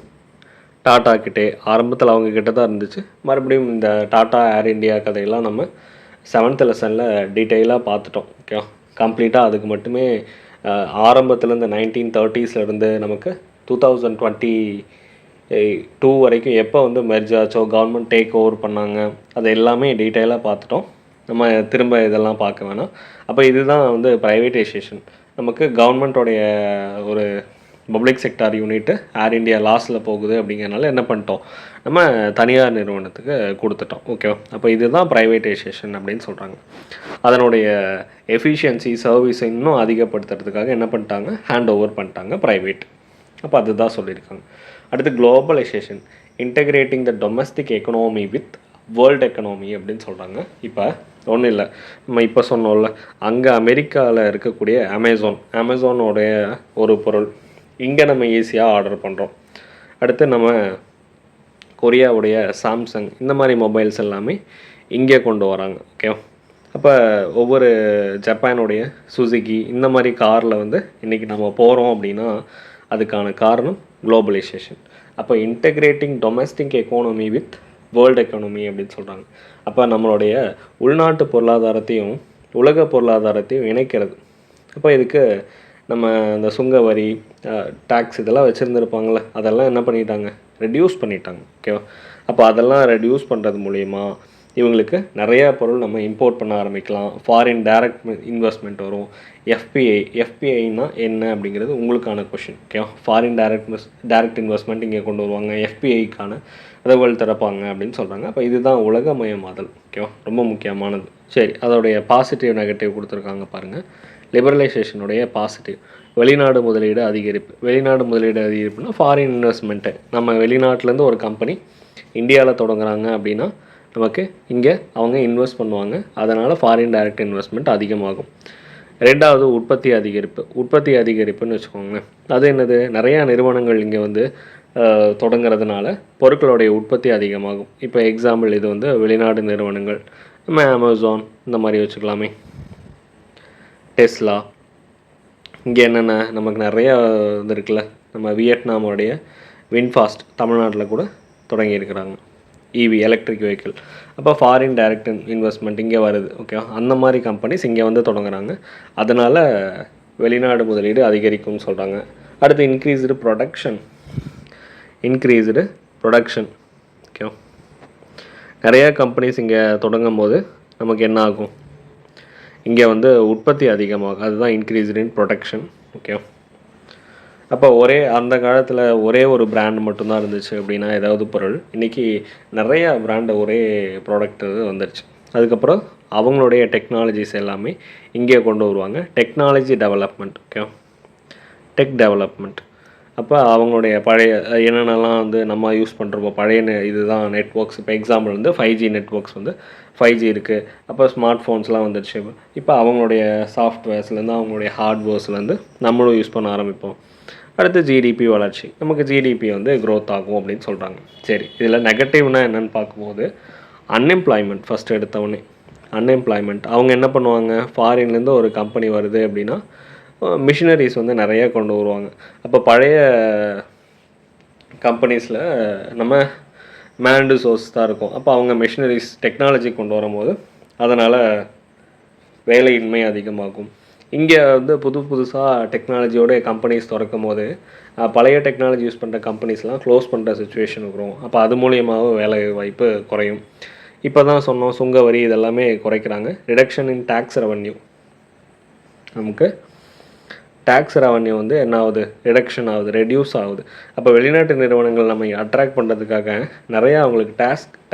டாட்டா கிட்டே, ஆரம்பத்தில் அவங்க கிட்ட தான் இருந்துச்சு. மறுபடியும் இந்த டாட்டா ஏர் இண்டியா கதையெல்லாம் நம்ம 7th லெசனில் டீட்டெயிலாக பார்த்துட்டோம். ஓகே, கம்ப்ளீட்டாக அதுக்கு மட்டுமே ஆரம்பத்துலேருந்து 1930s நமக்கு 2022 வரைக்கும் எப்போ வந்து மெர்ஜ் ஆச்சோ, கவர்மெண்ட் டேக் ஓவர் பண்ணாங்க, அது எல்லாமே டீட்டெயிலாக பார்த்துட்டோம். நம்ம திரும்ப இதெல்லாம் பார்க்க வேணாம். அப்போ இதுதான் வந்து ப்ரைவேட்டைசேஷன். நமக்கு கவர்மெண்ட்டோடைய ஒரு பப்ளிக் செக்டார் யூனிட்டு ஏர் இண்டியா லாஸில் போகுது அப்படிங்கிறனால என்ன பண்ணிட்டோம், நம்ம தனியார் நிறுவனத்துக்கு கொடுத்துட்டோம். ஓகேவா? அப்போ இதுதான் ப்ரைவேட்டைசேஷன் அப்படின்னு சொல்கிறாங்க. அதனுடைய எஃபிஷியன்சி சர்வீஸை இன்னும் அதிகப்படுத்துறதுக்காக என்ன பண்ணிட்டாங்க, ஹேண்ட் ஓவர் பண்ணிட்டாங்க ப்ரைவேட். அப்போ அதுதான் சொல்லியிருக்காங்க. அடுத்து globalization, integrating the domestic economy with world economy அப்படின்னு சொல்கிறாங்க. இப்போ ஒன்றும் இல்லை, நம்ம இப்போ சொன்னோம்ல, அங்கே அமெரிக்காவில் இருக்கக்கூடிய அமேசானோடைய ஒரு பொருள் இங்கே நம்ம ஈஸியாக ஆர்டர் பண்ணுறோம். அடுத்து நம்ம கொரியாவுடைய சாம்சங், இந்த மாதிரி மொபைல்ஸ் எல்லாமே இங்கே கொண்டு வராங்க. ஓகே, அப்போ ஒவ்வொரு ஜப்பானுடைய சுசுகி இந்த மாதிரி காரில் வந்து இன்றைக்கி நம்ம போகிறோம் அப்படின்னா அதுக்கான காரணம் குளோபலைசேஷன். அப்போ integrating domestic economy with world economy அப்படின்னு சொல்கிறாங்க. அப்போ நம்மளுடைய உள்நாட்டு பொருளாதாரத்தையும் உலக பொருளாதாரத்தையும் இணைக்கிறது. அப்போ இதுக்கு நம்ம இந்த சுங்க வரி, டேக்ஸ் இதெல்லாம் வச்சுருந்துருப்பாங்களே, அதெல்லாம் என்ன பண்ணிட்டாங்க, ரெடியூஸ் பண்ணிட்டாங்க. ஓகேவா? அப்போ அதெல்லாம் ரெடியூஸ் பண்ணுறது மூலிமா இவங்களுக்கு நிறையா பொருள் நம்ம இம்போர்ட் பண்ண ஆரம்பிக்கலாம். ஃபாரின் டைரக்ட் இன்வெஸ்ட்மெண்ட் வரும். எஃபிஐனா என்ன அப்படிங்கிறது உங்களுக்கான கொஷின். ஓகேவா? ஃபாரின் டைரக்ட் இன்வெஸ்ட்மெண்ட் இங்கே கொண்டு வருவாங்க, எஃபிஐக்கான உதவுகள் திறப்பாங்க அப்படின்னு சொல்கிறாங்க. அப்போ இதுதான் உலகமயமாதல். ஓகேவா? ரொம்ப முக்கியமானது. சரி, அதோடைய பாசிட்டிவ் நெகட்டிவ் கொடுத்துருக்காங்க பாருங்கள். லிபரலைசேஷனுடைய பாசிட்டிவ், வெளிநாடு முதலீடு அதிகரிப்புனா ஃபாரின் இன்வெஸ்ட்மெண்ட்டு. நம்ம வெளிநாட்டிலேருந்து ஒரு கம்பெனி இந்தியாவில் தொடங்குறாங்க அப்படின்னா நமக்கு இங்கே அவங்க இன்வெஸ்ட் பண்ணுவாங்க, அதனால் ஃபாரின் டைரக்ட் இன்வெஸ்ட்மெண்ட் அதிகமாகும். ரெண்டாவது உற்பத்தி அதிகரிப்புன்னு வச்சுக்கோங்களேன். அது என்னது, நிறையா நிறுவனங்கள் இங்கே வந்து தொடங்குறதுனால பொருட்களுடைய உற்பத்தி அதிகமாகும். இப்போ எக்ஸாம்பிள் இது வந்து வெளிநாடு நிறுவனங்கள், நம்ம அமேசான் இந்த மாதிரி வச்சுக்கலாமே, டெஸ்லா. இங்கே என்னென்ன நமக்கு நிறையா இது இருக்குல்ல, நம்ம வியட்நாமோடைய வின்ஃபாஸ்ட் தமிழ்நாட்டில் கூட தொடங்கியிருக்கிறாங்க, இவி எலக்ட்ரிக் வெஹிக்கிள். அப்போ ஃபாரின் டைரக்ட் இன்வெஸ்ட்மெண்ட் இங்கே வருது. ஓகே, அந்த மாதிரி கம்பெனிஸ் இங்கே வந்து தொடங்குறாங்க, அதனால் வெளிநாடு முதலீடு அதிகரிக்கும்னு சொல்கிறாங்க. அடுத்து இன்க்ரீஸ்டு ப்ரொடக்ஷன். ஓகே, நிறையா கம்பெனிஸ் இங்கே தொடங்கும் போது நமக்கு என்ன ஆகும், இங்கே வந்து உற்பத்தி அதிகமாகும். அதுதான் இன்க்ரீஸ்டு இன் ப்ரொடக்ஷன். ஓகே, அப்போ அந்த காலத்தில் ஒரே ஒரு பிராண்ட் மட்டும்தான் இருந்துச்சு அப்படின்னா ஏதாவது பொருள், இன்றைக்கி நிறையா பிராண்டு ஒரே ப்ராடக்ட் வந்துருச்சு. அதுக்கப்புறம் அவங்களுடைய டெக்னாலஜிஸ் எல்லாமே இங்கே கொண்டு வருவாங்க. Technology development. Okay, development. அப்போ அவங்களுடைய பழைய என்னென்னலாம் வந்து நம்ம யூஸ் பண்ணுறோமோ பழைய இதுதான் நெட்ஒர்க்ஸ். இப்போ எக்ஸாம்பிள் வந்து 5G நெட்ஒர்க்ஸ் வந்து 5G இருக்குது. அப்போ ஸ்மார்ட் ஃபோன்ஸ்லாம் வந்துடுச்சு. இப்போ அவங்களுடைய சாஃப்ட்வேர்ஸ்லேருந்து அவங்களுடைய ஹார்ட்வேர்ஸ்லேருந்து நம்மளும் யூஸ் பண்ண ஆரம்பிப்போம். அடுத்து ஜிடிபி வளர்ச்சி, நமக்கு ஜிடிபி வந்து க்ரோத் ஆகும் அப்படின்னு சொல்கிறாங்க. சரி, இதில் நெகட்டிவ்னா என்னென்னு பார்க்கும்போது அன்எம்ப்ளாய்மெண்ட். First எடுத்தவொடனே unemployment. அவங்க என்ன பண்ணுவாங்க, ஃபாரின்லேருந்து ஒரு கம்பெனி வருது அப்படின்னா மிஷினரிஸ் வந்து நிறையா கொண்டு வருவாங்க. அப்போ பழைய கம்பெனிஸில் நம்ம மேன்டு சோர்ஸ் தான் இருக்கும். அப்போ அவங்க மிஷினரிஸ் டெக்னாலஜி கொண்டு வரும்போது அதனால் வேலையின்மை அதிகமாகும். இங்கே வந்து புதுசாக டெக்னாலஜியோட கம்பெனிஸ் திறக்கும் போது பழைய டெக்னாலஜி யூஸ் பண்ணுற கம்பெனிஸ்லாம் க்ளோஸ் பண்ணுற சுச்சுவேஷன் வரும். அப்போ அது மூலியமாகவும் வேலை வாய்ப்பு குறையும். இப்போ தான் சொன்னோம் சுங்க வரி இதெல்லாமே குறைக்கிறாங்க. ரிடக்ஷன் இன் டேக்ஸ் ரெவன்யூ, நமக்கு டேக்ஸ் ரெவன்யூ வந்து என்ன ஆகுது, ரிடக்ஷன் ஆகுது, ரெடியூஸ் ஆகுது. அப்போ வெளிநாட்டு நிறுவனங்கள் நம்ம அட்ராக்ட் பண்ணுறதுக்காக நிறையா அவங்களுக்கு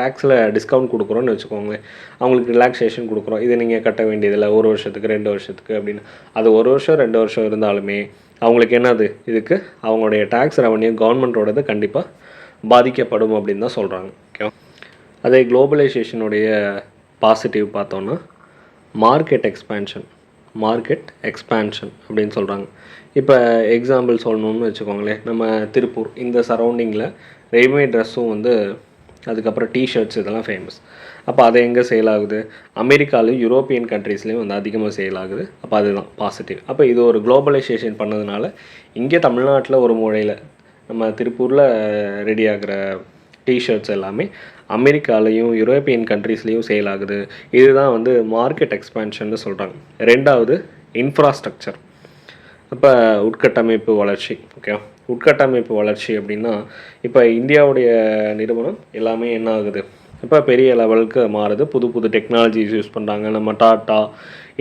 டேக்ஸில் டிஸ்கவுண்ட் கொடுக்குறோன்னு வச்சுக்கோங்களேன். அவங்களுக்கு ரிலாக்ஸேஷன் கொடுக்குறோம், இதை நீங்கள் கட்ட வேண்டியதில்லை 1 வருஷத்துக்கு 2 வருஷத்துக்கு அப்படின்னு. அது 1 வருஷம் 2 வருஷம் இருந்தாலுமே அவங்களுக்கு என்னது, இதுக்கு அவங்களுடைய டேக்ஸ் ரெவன்யூ கவர்மெண்ட்டோடது கண்டிப்பாக பாதிக்கப்படும் அப்படின்னு தான் சொல்கிறாங்க. ஓகே, அதே குளோபலைசேஷனுடைய பாசிட்டிவ் பார்த்தோன்னா மார்க்கெட் எக்ஸ்பேன்ஷன் அப்படின்னு சொல்கிறாங்க. இப்போ எக்ஸாம்பிள் சொல்லணும்னு வச்சுக்கோங்களேன், நம்ம திருப்பூர் இந்த சரௌண்டிங்கில் ரெடிமேட் ட்ரெஸ்ஸும் வந்து அதுக்கப்புறம் டிஷர்ட்ஸ் இதெல்லாம் ஃபேமஸ். அப்போ அது எங்கே சேல் ஆகுது, அமெரிக்காலையும் யூரோப்பியன் கண்ட்ரீஸ்லேயும் வந்து அதிகமாக சேல் ஆகுது. அப்போ அதுதான் பாசிட்டிவ். அப்போ இது ஒரு குளோபலைசேஷன் பண்ணதுனால இங்கே தமிழ்நாட்டில் ஒரு மூலையில் நம்ம திருப்பூரில் ரெடி ஆகிற டிஷர்ட்ஸ் எல்லாமே அமெரிக்காலையும் யூரோப்பியன் கண்ட்ரீஸ்லேயும் சேல் ஆகுது. இதுதான் வந்து மார்க்கெட் எக்ஸ்பேன்ஷன்னு சொல்கிறாங்க. ரெண்டாவது இன்ஃப்ராஸ்ட்ரக்சர். இப்போ உட்கட்டமைப்பு வளர்ச்சி. ஓகே, உட்கட்டமைப்பு வளர்ச்சி அப்படின்னா இப்போ இந்தியாவுடைய நிறுவனம் எல்லாமே என்ன ஆகுது, இப்போ பெரிய லெவலுக்கு மாறுது. புது டெக்னாலஜிஸ் யூஸ் பண்ணுறாங்க. நம்ம டாட்டா,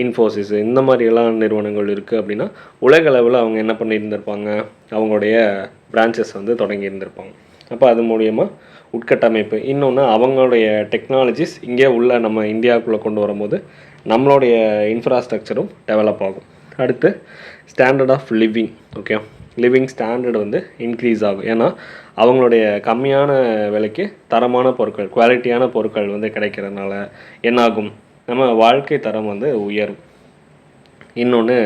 இன்ஃபோசிஸ் இந்த மாதிரி எல்லாம் நிறுவனங்கள் இருக்குது அப்படின்னா உலக அளவில் அவங்க என்ன பண்ணியிருந்திருப்பாங்க, அவங்களுடைய பிரான்ச்சஸ் வந்து தொடங்கி இருந்திருப்பாங்க. அப்போ அது மூலிமா உட்கட்டமைப்பு. இன்னொன்று அவங்களுடைய டெக்னாலஜிஸ் இங்கே உள்ள நம்ம இந்தியாவுக்குள்ளே கொண்டு வரும்போது நம்மளுடைய இன்ஃப்ராஸ்ட்ரக்சரும் டெவலப் ஆகும். அடுத்து standard of living. Okay, living standard வந்து இன்க்ரீஸ் ஆகும். ஏன்னா அவங்களுடைய கம்மியான விலைக்கு தரமான பொருட்கள், குவாலிட்டியான பொருட்கள் வந்து கிடைக்கிறதுனால என்னாகும், நம்ம வாழ்க்கை தரம் வந்து உயரும். இன்னொன்று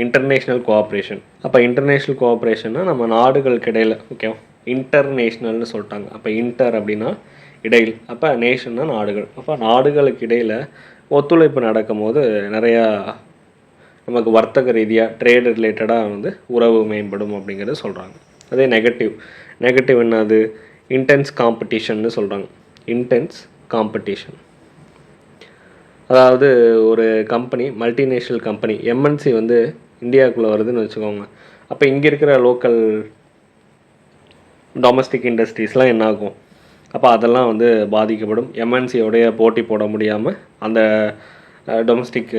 இன்டர்நேஷ்னல் கோஆப்ரேஷன். அப்போ இன்டர்நேஷ்னல் கோஆப்ரேஷன்னா நம்ம நாடுகளுக்கு இடையில், ஓகே, இன்டர்நேஷ்னல்னு சொல்லிட்டாங்க. அப்போ இன்டர் அப்படின்னா இடையில், அப்போ நேஷன்னா நாடுகள். அப்போ நாடுகளுக்கு இடையில் ஒத்துழைப்பு நடக்கும் போது நிறையா நமக்கு வர்த்தக ரீதியாக ட்ரேட் ரிலேட்டடாக வந்து உறவு மேம்படும் அப்படிங்கிறத சொல்கிறாங்க. அதே நெகட்டிவ் என்னது, இன்டென்ஸ் காம்படிஷன்னு சொல்கிறாங்க. இன்டென்ஸ் காம்படிஷன் அதாவது ஒரு கம்பெனி, மல்டிநேஷ்னல் கம்பெனி எம்என்சி வந்து இந்தியாவுக்குள்ளே வருதுன்னு வச்சுக்கோங்க. அப்போ இங்கே இருக்கிற லோக்கல் டொமஸ்டிக் இண்டஸ்ட்ரீஸ்லாம் என்ன ஆகும், அப்போ அதெல்லாம் வந்து பாதிக்கப்படும். எம்என்சியோடைய போட்டி போட முடியாமல் அந்த டொமஸ்டிக்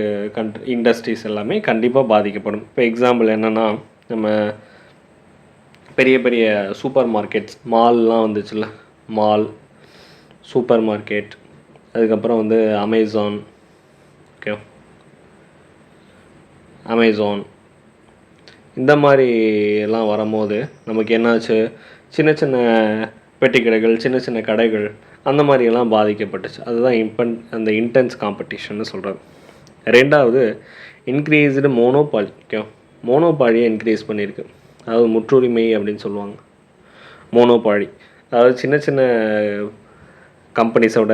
இண்டஸ்ட்ரீஸ் எல்லாமே கண்டிப்பாக பாதிக்கப்படும். இப்போ எக்ஸாம்பிள் என்னென்னா, நம்ம பெரிய பெரிய சூப்பர் மார்க்கெட்ஸ், மால்லாம் வந்துச்சுல்ல, மால், சூப்பர் மார்க்கெட், அதுக்கப்புறம் வந்து அமேசான் இந்த மாதிரி எல்லாம் வரும்போது நமக்கு என்னாச்சு, சின்ன சின்ன பெட்டி கடைகள், சின்ன சின்ன கடைகள் அந்த மாதிரியெல்லாம் பாதிக்கப்பட்டுச்சு. அதுதான் அந்த இன்டென்ஸ் காம்படிஷன்னு சொல்கிறது. ரெண்டாவது இன்க்ரீஸ்டு மோனோபாலி. மோனோபாலியை இன்க்ரீஸ் பண்ணியிருக்கு. அதாவது முற்றுரிமை அப்படின்னு சொல்லுவாங்க. மோனோபாலி அதாவது சின்ன சின்ன கம்பெனிஸோட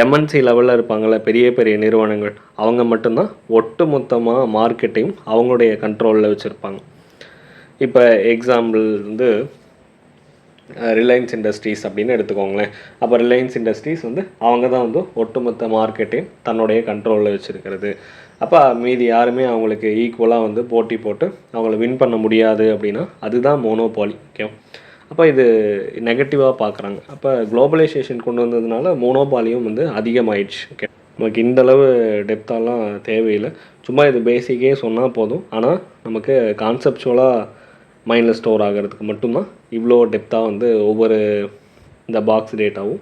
எம்என்சி லெவலில் இருப்பாங்கள்ல, பெரிய பெரிய நிறுவனங்கள், அவங்க மட்டும்தான் ஒட்டு மொத்தமாக மார்க்கெட்டையும் அவங்களுடைய கண்ட்ரோலில் வச்சுருப்பாங்க. இப்போ எக்ஸாம்பிள் வந்து ரிலையன்ஸ் இண்டஸ்ட்ரீஸ் அப்படின்னு எடுத்துக்கோங்களேன். அப்போ ரிலையன்ஸ் இண்டஸ்ட்ரீஸ் வந்து அவங்க தான் வந்து ஒட்டுமொத்த மார்க்கெட்டையும் தன்னுடைய கண்ட்ரோலில் வச்சுருக்கிறது. அப்போ மீதி யாருமே அவங்களுக்கு ஈக்குவலாக வந்து போட்டி போட்டு அவங்கள வின் பண்ண முடியாது அப்படின்னா அதுதான் மோனோபாலி. ஓகே, அப்போ இது நெகட்டிவாக பார்க்குறாங்க. அப்போ குளோபலைசேஷன் கொண்டு வந்ததுனால மோனோபாலியும் வந்து அதிகமாயிடுச்சு. ஓகே, நமக்கு இந்தளவு டெப்த்தாலாம் தேவையில்லை, சும்மா இது பேசிக்கே சொன்னால் போதும். ஆனால் நமக்கு கான்செப்சுவலாக மைண்டில் ஸ்டோர் ஆகிறதுக்கு மட்டும்தான் இவ்வளோ டெப்த்தாக வந்து ஒவ்வொரு இந்த பாக்ஸ் டேட்டாவும்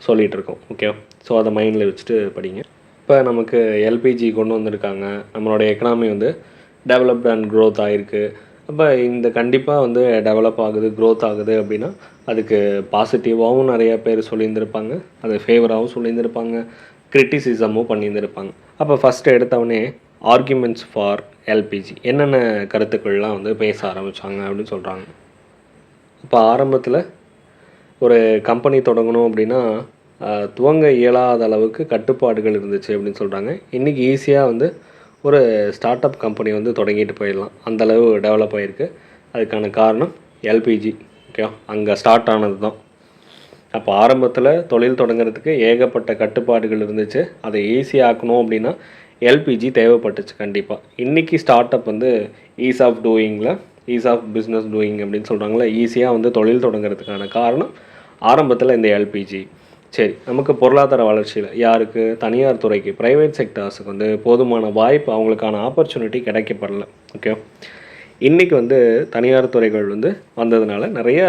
சொல்லிகிட்ருக்கோம். ஓகே, ஸோ அதை மைண்டில் வச்சுட்டு படிங்க. இப்போ நமக்கு எல்பிஜி கொண்டு வந்திருக்காங்க, நம்மளுடைய எக்கனாமி வந்து டெவலப்ட் அண்ட் க்ரோத் ஆகிருக்கு. அப்போ இந்த கண்டிப்பாக வந்து டெவலப் ஆகுது, க்ரோத் ஆகுது அப்படின்னா அதுக்கு பாசிட்டிவாகவும் நிறையா பேர் சொல்லியிருந்திருப்பாங்க, அது ஃபேவராகவும் சொல்லியிருந்திருப்பாங்க, கிரிட்டிசிசமும் பண்ணியிருந்திருப்பாங்க. அப்போ ஃபஸ்ட்டு எடுத்தவொடனே ஆர்கியூமெண்ட்ஸ் ஃபார் எல்பிஜி என்னென்ன கருத்துக்கள்லாம் வந்து பேச ஆரம்பித்தாங்க அப்படின்னு சொல்கிறாங்க. இப்போ ஆரம்பத்தில் ஒரு கம்பெனி தொடங்கணும் அப்படின்னா துவங்க இயலாத அளவுக்கு கட்டுப்பாடுகள் இருந்துச்சு அப்படின்னு சொல்கிறாங்க. இன்றைக்கி ஈஸியாக வந்து ஒரு ஸ்டார்ட் அப் கம்பெனி வந்து தொடங்கிட்டு போயிடலாம், அந்தளவு டெவலப் ஆகிருக்கு. அதுக்கான காரணம் எல்பிஜி. ஓகே, அங்கே ஸ்டார்ட் ஆனது தான். அப்போ ஆரம்பத்தில் தொழில் தொடங்குறதுக்கு ஏகப்பட்ட கட்டுப்பாடுகள் இருந்துச்சு. அதை ஈஸியாக்கணும் அப்படின்னா எல்பிஜி தேவைப்பட்டுச்சு கண்டிப்பாக. இன்றைக்கி ஸ்டார்ட் அப் வந்து ஈஸ் ஆஃப் டூயிங்கில் ஈஸ் ஆஃப் பிஸ்னஸ் டூயிங் அப்படின்னு சொல்கிறாங்களே, ஈஸியாக வந்து தொழில் தொடங்குறதுக்கான காரணம் ஆரம்பத்தில் இந்த எல்பிஜி. சரி, நமக்கு பொருளாதார வளர்ச்சியில் யாருக்கு, தனியார் துறைக்கு, ப்ரைவேட் செக்டார்ஸுக்கு வந்து போதுமான வாய்ப்பு, அவங்களுக்கான ஆப்பர்ச்சுனிட்டி கிடைக்கப்படல. ஓகே, இன்றைக்கி வந்து தனியார் துறைகள் வந்து வந்ததுனால நிறையா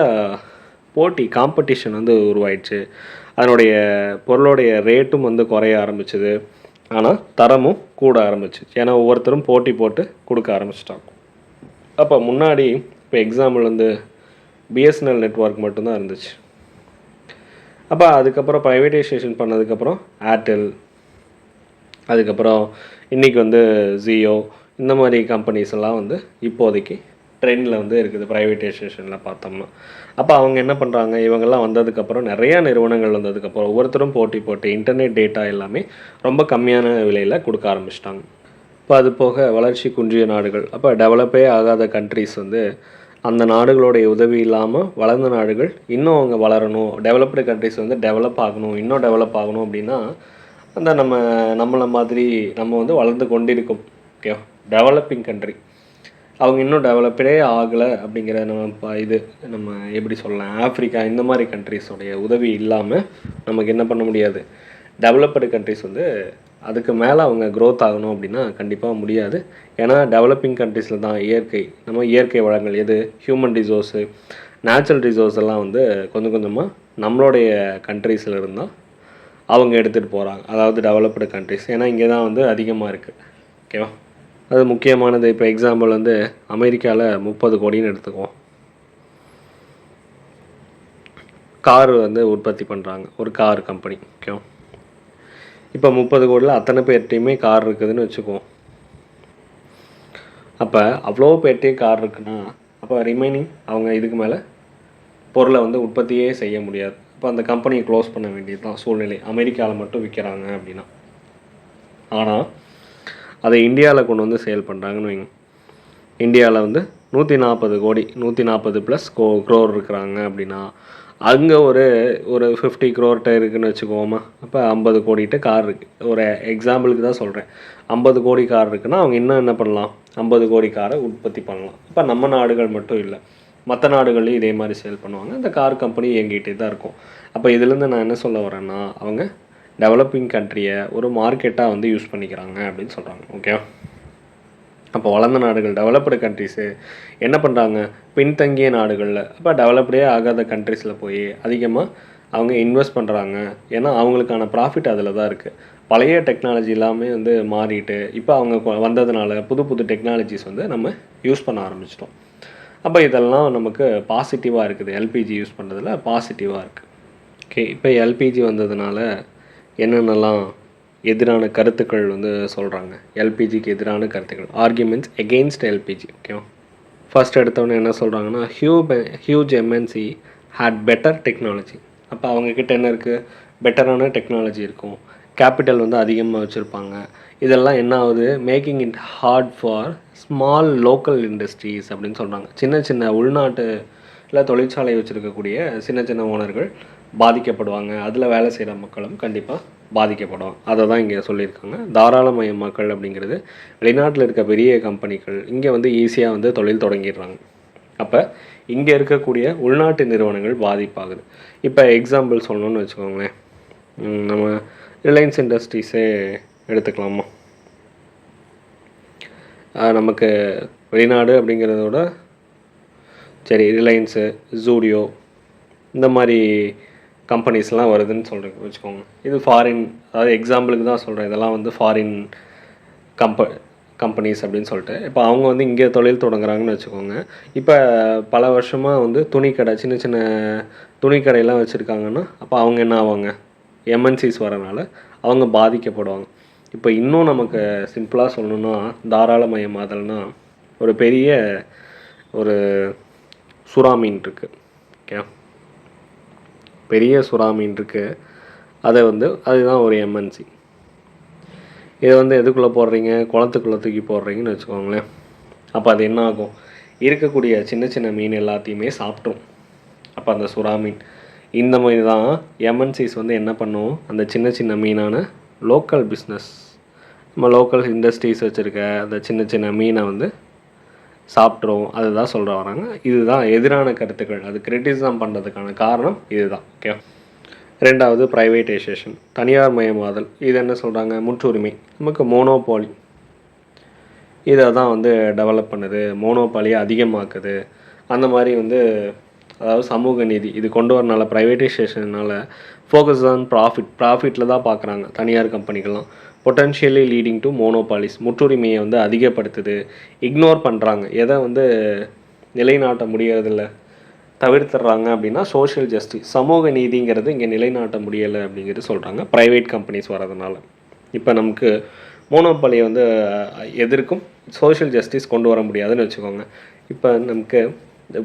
போட்டி, காம்படிஷன் வந்து உருவாயிடுச்சு. அதனுடைய பொருளுடைய ரேட்டும் வந்து குறைய ஆரம்பிச்சுது. ஆனால் தரமும் கூட ஆரம்பிச்சு. ஏன்னா ஒவ்வொருத்தரும் போட்டி போட்டு கொடுக்க ஆரம்பிச்சிட்டாங்க. அப்போ முன்னாடி இப்போ எக்ஸாம்பிள் வந்து பிஎஸ்என்எல் நெட்வொர்க் மட்டும்தான் இருந்துச்சு. அப்போ அதுக்கப்புறம் ப்ரைவேட்டைசேஷன் பண்ணதுக்கப்புறம் ஏர்டெல், அதுக்கப்புறம் இன்றைக்கி வந்து ஜியோ, இந்த மாதிரி கம்பெனிஸ் எல்லாம் வந்து இப்போதைக்கு ட்ரெண்டில் வந்து இருக்குது ப்ரைவேட்டைசேஷனில் பார்த்தோம்னா. அப்போ அவங்க என்ன பண்ணுறாங்க, இவங்கெல்லாம் வந்ததுக்கப்புறம் நிறையா நிறுவனங்கள் வந்ததுக்கப்புறம் ஒவ்வொருத்தரும் போட்டி போட்டு இன்டர்நெட் டேட்டா எல்லாமே ரொம்ப கம்மியான விலையில் கொடுக்க ஆரம்பிச்சிட்டாங்க. இப்போ அது போக வளர்ச்சி குன்றிய நாடுகள், அப்போ டெவலப்பே ஆகாத கண்ட்ரிஸ் வந்து அந்த நாடுகளுடைய உதவி இல்லாமல் வளர்ந்த நாடுகள் இன்னும் அவங்க வளரணும், டெவலப்டு கண்ட்ரிஸ் வந்து டெவலப் ஆகணும், இன்னும் டெவலப் ஆகணும் அப்படின்னா அந்த நம்மளை மாதிரி நம்ம வந்து வளர்ந்து கொண்டிருக்கும் ஓகே டெவலப்பிங் கண்ட்ரி அவங்க இன்னும் டெவலப்படே ஆகலை அப்படிங்கிற நம்ம எப்படி சொல்லலாம், ஆஃப்ரிக்கா இந்த மாதிரி கண்ட்ரிஸோடைய உதவி இல்லாமல் நமக்கு என்ன பண்ண முடியாது, டெவலப்டு கண்ட்ரிஸ் வந்து அதுக்கு மேலே அவங்க க்ரோத் ஆகணும் அப்படின்னா கண்டிப்பாக முடியாது. ஏன்னா டெவலப்பிங் கண்ட்ரீஸில் தான் இயற்கை வளங்கள் எது, ஹியூமன் ரிசோர்ஸு, நேச்சுரல் ரிசோர்ஸ் எல்லாம் வந்து கொஞ்சம் கொஞ்சமாக நம்மளுடைய கண்ட்ரீஸில் இருந்தால் அவங்க எடுத்துகிட்டு போகிறாங்க, அதாவது டெவலப்டு கண்ட்ரிஸ். ஏன்னா இங்கே தான் வந்து அதிகமாக இருக்குது. ஓகேவா, அது முக்கியமானது. இப்போ எக்ஸாம்பிள் வந்து அமெரிக்காவில் 30 கோடின்னு எடுத்துக்குவோம். கார் வந்து உற்பத்தி பண்ணுறாங்க, ஒரு கார் கம்பெனி. ஓகேவா, இப்போ 30 கோடியில் அத்தனை பேர்ட்டையுமே கார் இருக்குதுன்னு வச்சுக்குவோம். அப்போ அவ்வளோ பேர்ட்டையும் கார் இருக்குன்னா அப்போ ரிமைனிங் அவங்க இதுக்கு மேலே பொருளை வந்து உற்பத்தியே செய்ய முடியாது. அப்போ அந்த கம்பெனியை க்ளோஸ் பண்ண வேண்டியது தான் சூழ்நிலை. அமெரிக்காவில் மட்டும் விற்கிறாங்க அப்படின்னா. ஆனால் அதை இந்தியாவில் கொண்டு வந்து சேல் பண்ணுறாங்கன்னு வைங்க. இந்தியாவில் வந்து 140 கோடி 140 ப்ளஸ் க்ரோர் இருக்கிறாங்க அப்படின்னா அங்கே ஒரு 50 க்ரோர்கிட்ட இருக்குதுன்னு வச்சுக்கோமா. அப்போ 50 கோடிகிட்ட கார் இருக்குது. ஒரு எக்ஸாம்பிளுக்கு தான் சொல்கிறேன். 50 கோடி கார் இருக்குன்னா அவங்க இன்னும் என்ன பண்ணலாம், 50 கோடி காரை உற்பத்தி பண்ணலாம். இப்போ நம்ம நாடுகள் மட்டும் இல்லை, மற்ற நாடுகள்லையும் இதே மாதிரி சேல் பண்ணுவாங்க. அந்த கார் கம்பெனி இயங்கிட்டே தான் இருக்கும். அப்போ இதுலேருந்து நான் என்ன சொல்ல வரேன்னா, அவங்க டெவலப்பிங் கண்ட்ரியை ஒரு மார்க்கெட்டாக வந்து யூஸ் பண்ணிக்கிறாங்க அப்படின்னு சொல்கிறாங்க. ஓகே, அப்போ வளர்ந்த நாடுகள் டெவலப்டு கண்ட்ரிஸு என்ன பண்ணுறாங்க, பின்தங்கிய நாடுகளில் அப்போ டெவலப்டே ஆகாத கண்ட்ரிஸில் போய் அதிகமாக அவங்க இன்வெஸ்ட் பண்ணுறாங்க. ஏன்னா அவங்களுக்கான ப்ராஃபிட் அதில் தான் இருக்குது. பழைய டெக்னாலஜி எல்லாமே வந்து மாறிட்டு இப்போ அவங்க வந்ததுனால புது புது டெக்னாலஜிஸ் வந்து நம்ம யூஸ் பண்ண ஆரம்பிச்சிட்டோம். அப்போ இதெல்லாம் நமக்கு பாசிட்டிவாக இருக்குது. எல்பிஜி யூஸ் பண்ணுறதுல பாசிட்டிவாக இருக்குது. ஓகே, இப்போ எல்பிஜி வந்ததுனால என்னென்னலாம் எதிரான கருத்துக்கள் வந்து சொல்கிறாங்க, எல்பிஜிக்கு எதிரான கருத்துக்கள், ஆர்கியூமெண்ட்ஸ் எகெயின்ஸ்ட் எல்பிஜி. ஓகேவா, ஃபர்ஸ்ட் எடுத்தவொடனே என்ன சொல்கிறாங்கன்னா, huge MNC had better technology. அப்போ அவங்கக்கிட்ட என்ன இருக்குது, பெட்டரான டெக்னாலஜி இருக்கும், கேபிட்டல் வந்து அதிகமாக வச்சுருப்பாங்க. இதெல்லாம் என்ன ஆகுது, making it hard for small local industries அப்படின்னு சொல்கிறாங்க. சின்ன சின்ன உள்நாட்டில் தொழிற்சாலை வச்சுருக்கக்கூடிய சின்ன சின்ன ஓனர்கள் பாதிக்கப்படுவாங்க. அதில் வேலை செய்கிற மக்களும் கண்டிப்பாக பாதிக்கப்படும். அதை தான் இங்கே சொல்லியிருக்காங்க. தாராளமயமாக்கல் அப்படிங்கிறது வெளிநாட்டில் இருக்க பெரிய கம்பெனிகள் இங்கே வந்து ஈஸியாக வந்து தொழில் தொடங்கிடுறாங்க. அப்போ இங்கே இருக்கக்கூடிய உள்நாட்டு நிறுவனங்கள் பாதிப்பாகுது. இப்போ எக்ஸாம்பிள் சொல்லணும்னு வச்சுக்கோங்களேன், நம்ம ரிலையன்ஸ் இண்டஸ்ட்ரீஸே எடுத்துக்கலாமா. நமக்கு வெளிநாடு அப்படிங்கிறதோட சரி ரிலையன்ஸு, ஜூடியோ இந்த மாதிரி கம்பெனிஸ்லாம் வருதுன்னு சொல்கிறேன் வச்சுக்கோங்க. இது ஃபாரின், அதாவது எக்ஸாம்பிளுக்கு தான் சொல்கிறேன், இதெல்லாம் வந்து ஃபாரின் கம்பெனிஸ் அப்படின்னு சொல்லிட்டு. இப்போ அவங்க வந்து இங்கே தொழில் தொடங்குறாங்கன்னு வச்சுக்கோங்க. இப்போ பல வருஷமாக வந்து துணிக்கடை, சின்ன சின்ன துணிக்கடையெல்லாம் வச்சுருக்காங்கன்னா அப்போ அவங்க என்ன ஆவாங்க, எம்என்சிஸ் வரனால அவங்க பாதிக்கப்படுவாங்க. இப்போ இன்னும் நமக்கு சிம்பிளாக சொல்லணுன்னா, தாராளமயமாதல்னா ஒரு பெரிய ஒரு சுறா மீன் இருக்குது. ஓகே, பெரிய சுறா மீன் இருக்குது, அதுதான் ஒரு எம்என்சி. இதை வந்து எதுக்குள்ளே போடுறீங்க, குளத்துக்குள்ளே தூக்கி போடுறீங்கன்னு வச்சுக்கோங்களேன். அப்போ அது என்ன ஆகும், இருக்கக்கூடிய சின்ன சின்ன மீன் எல்லாத்தையுமே சாப்பிட்ரும். அப்போ அந்த சுறா மீன் இந்த மாதிரி தான் எம்என்சிஸ் வந்து என்ன பண்ணும், அந்த சின்ன சின்ன மீனான லோக்கல் பிஸ்னஸ், நம்ம லோக்கல் இண்டஸ்ட்ரீஸ் வச்சுருக்க அந்த சின்ன சின்ன மீனை வந்து சாப்பிட்றோம், அதுதான் சொல்ல வராங்க. இதுதான் எதிரான கருத்துக்கள். அது கிரிட்டிசிசம் பண்ணுறதுக்கான காரணம் இதுதான். ஓகே. ரெண்டாவது ப்ரைவேட்டைசேஷன், தனியார் மயமாதல். இது என்ன சொல்கிறாங்க? முற்றுரிமை, நமக்கு மோனோபாலி, இதை தான் வந்து டெவலப் பண்ணுது, மோனோபாலியை அதிகமாக்குது. அந்த மாதிரி வந்து அதாவது சமூக நீதி இது கொண்டு வரனால, ப்ரைவேட்டைசேஷனால் ஃபோக்கஸ் ஆன் ப்ராஃபிட்டில் தான் பார்க்குறாங்க தனியார் கம்பெனிகள்லாம். பொட்டன்ஷியலி லீடிங் டு மோனோபாலிஸ், முற்றுரிமையை வந்து அதிகப்படுத்துது. இக்னோர் பண்ணுறாங்க, எதை வந்து நிலைநாட்ட முடியறதில்ல, தவிர்த்துடுறாங்க அப்படின்னா சோஷியல் ஜஸ்டிஸ், சமூக நீதிங்கிறது இங்கே நிலைநாட்ட முடியலை அப்படிங்கிறது சொல்கிறாங்க ப்ரைவேட் கம்பெனிஸ் வரதுனால. இப்போ நமக்கு மோனோபாலியை வந்து எதிர்க்கும் சோஷியல் ஜஸ்டிஸ் கொண்டு வர முடியாதுன்னு வச்சுக்கோங்க. இப்போ நமக்கு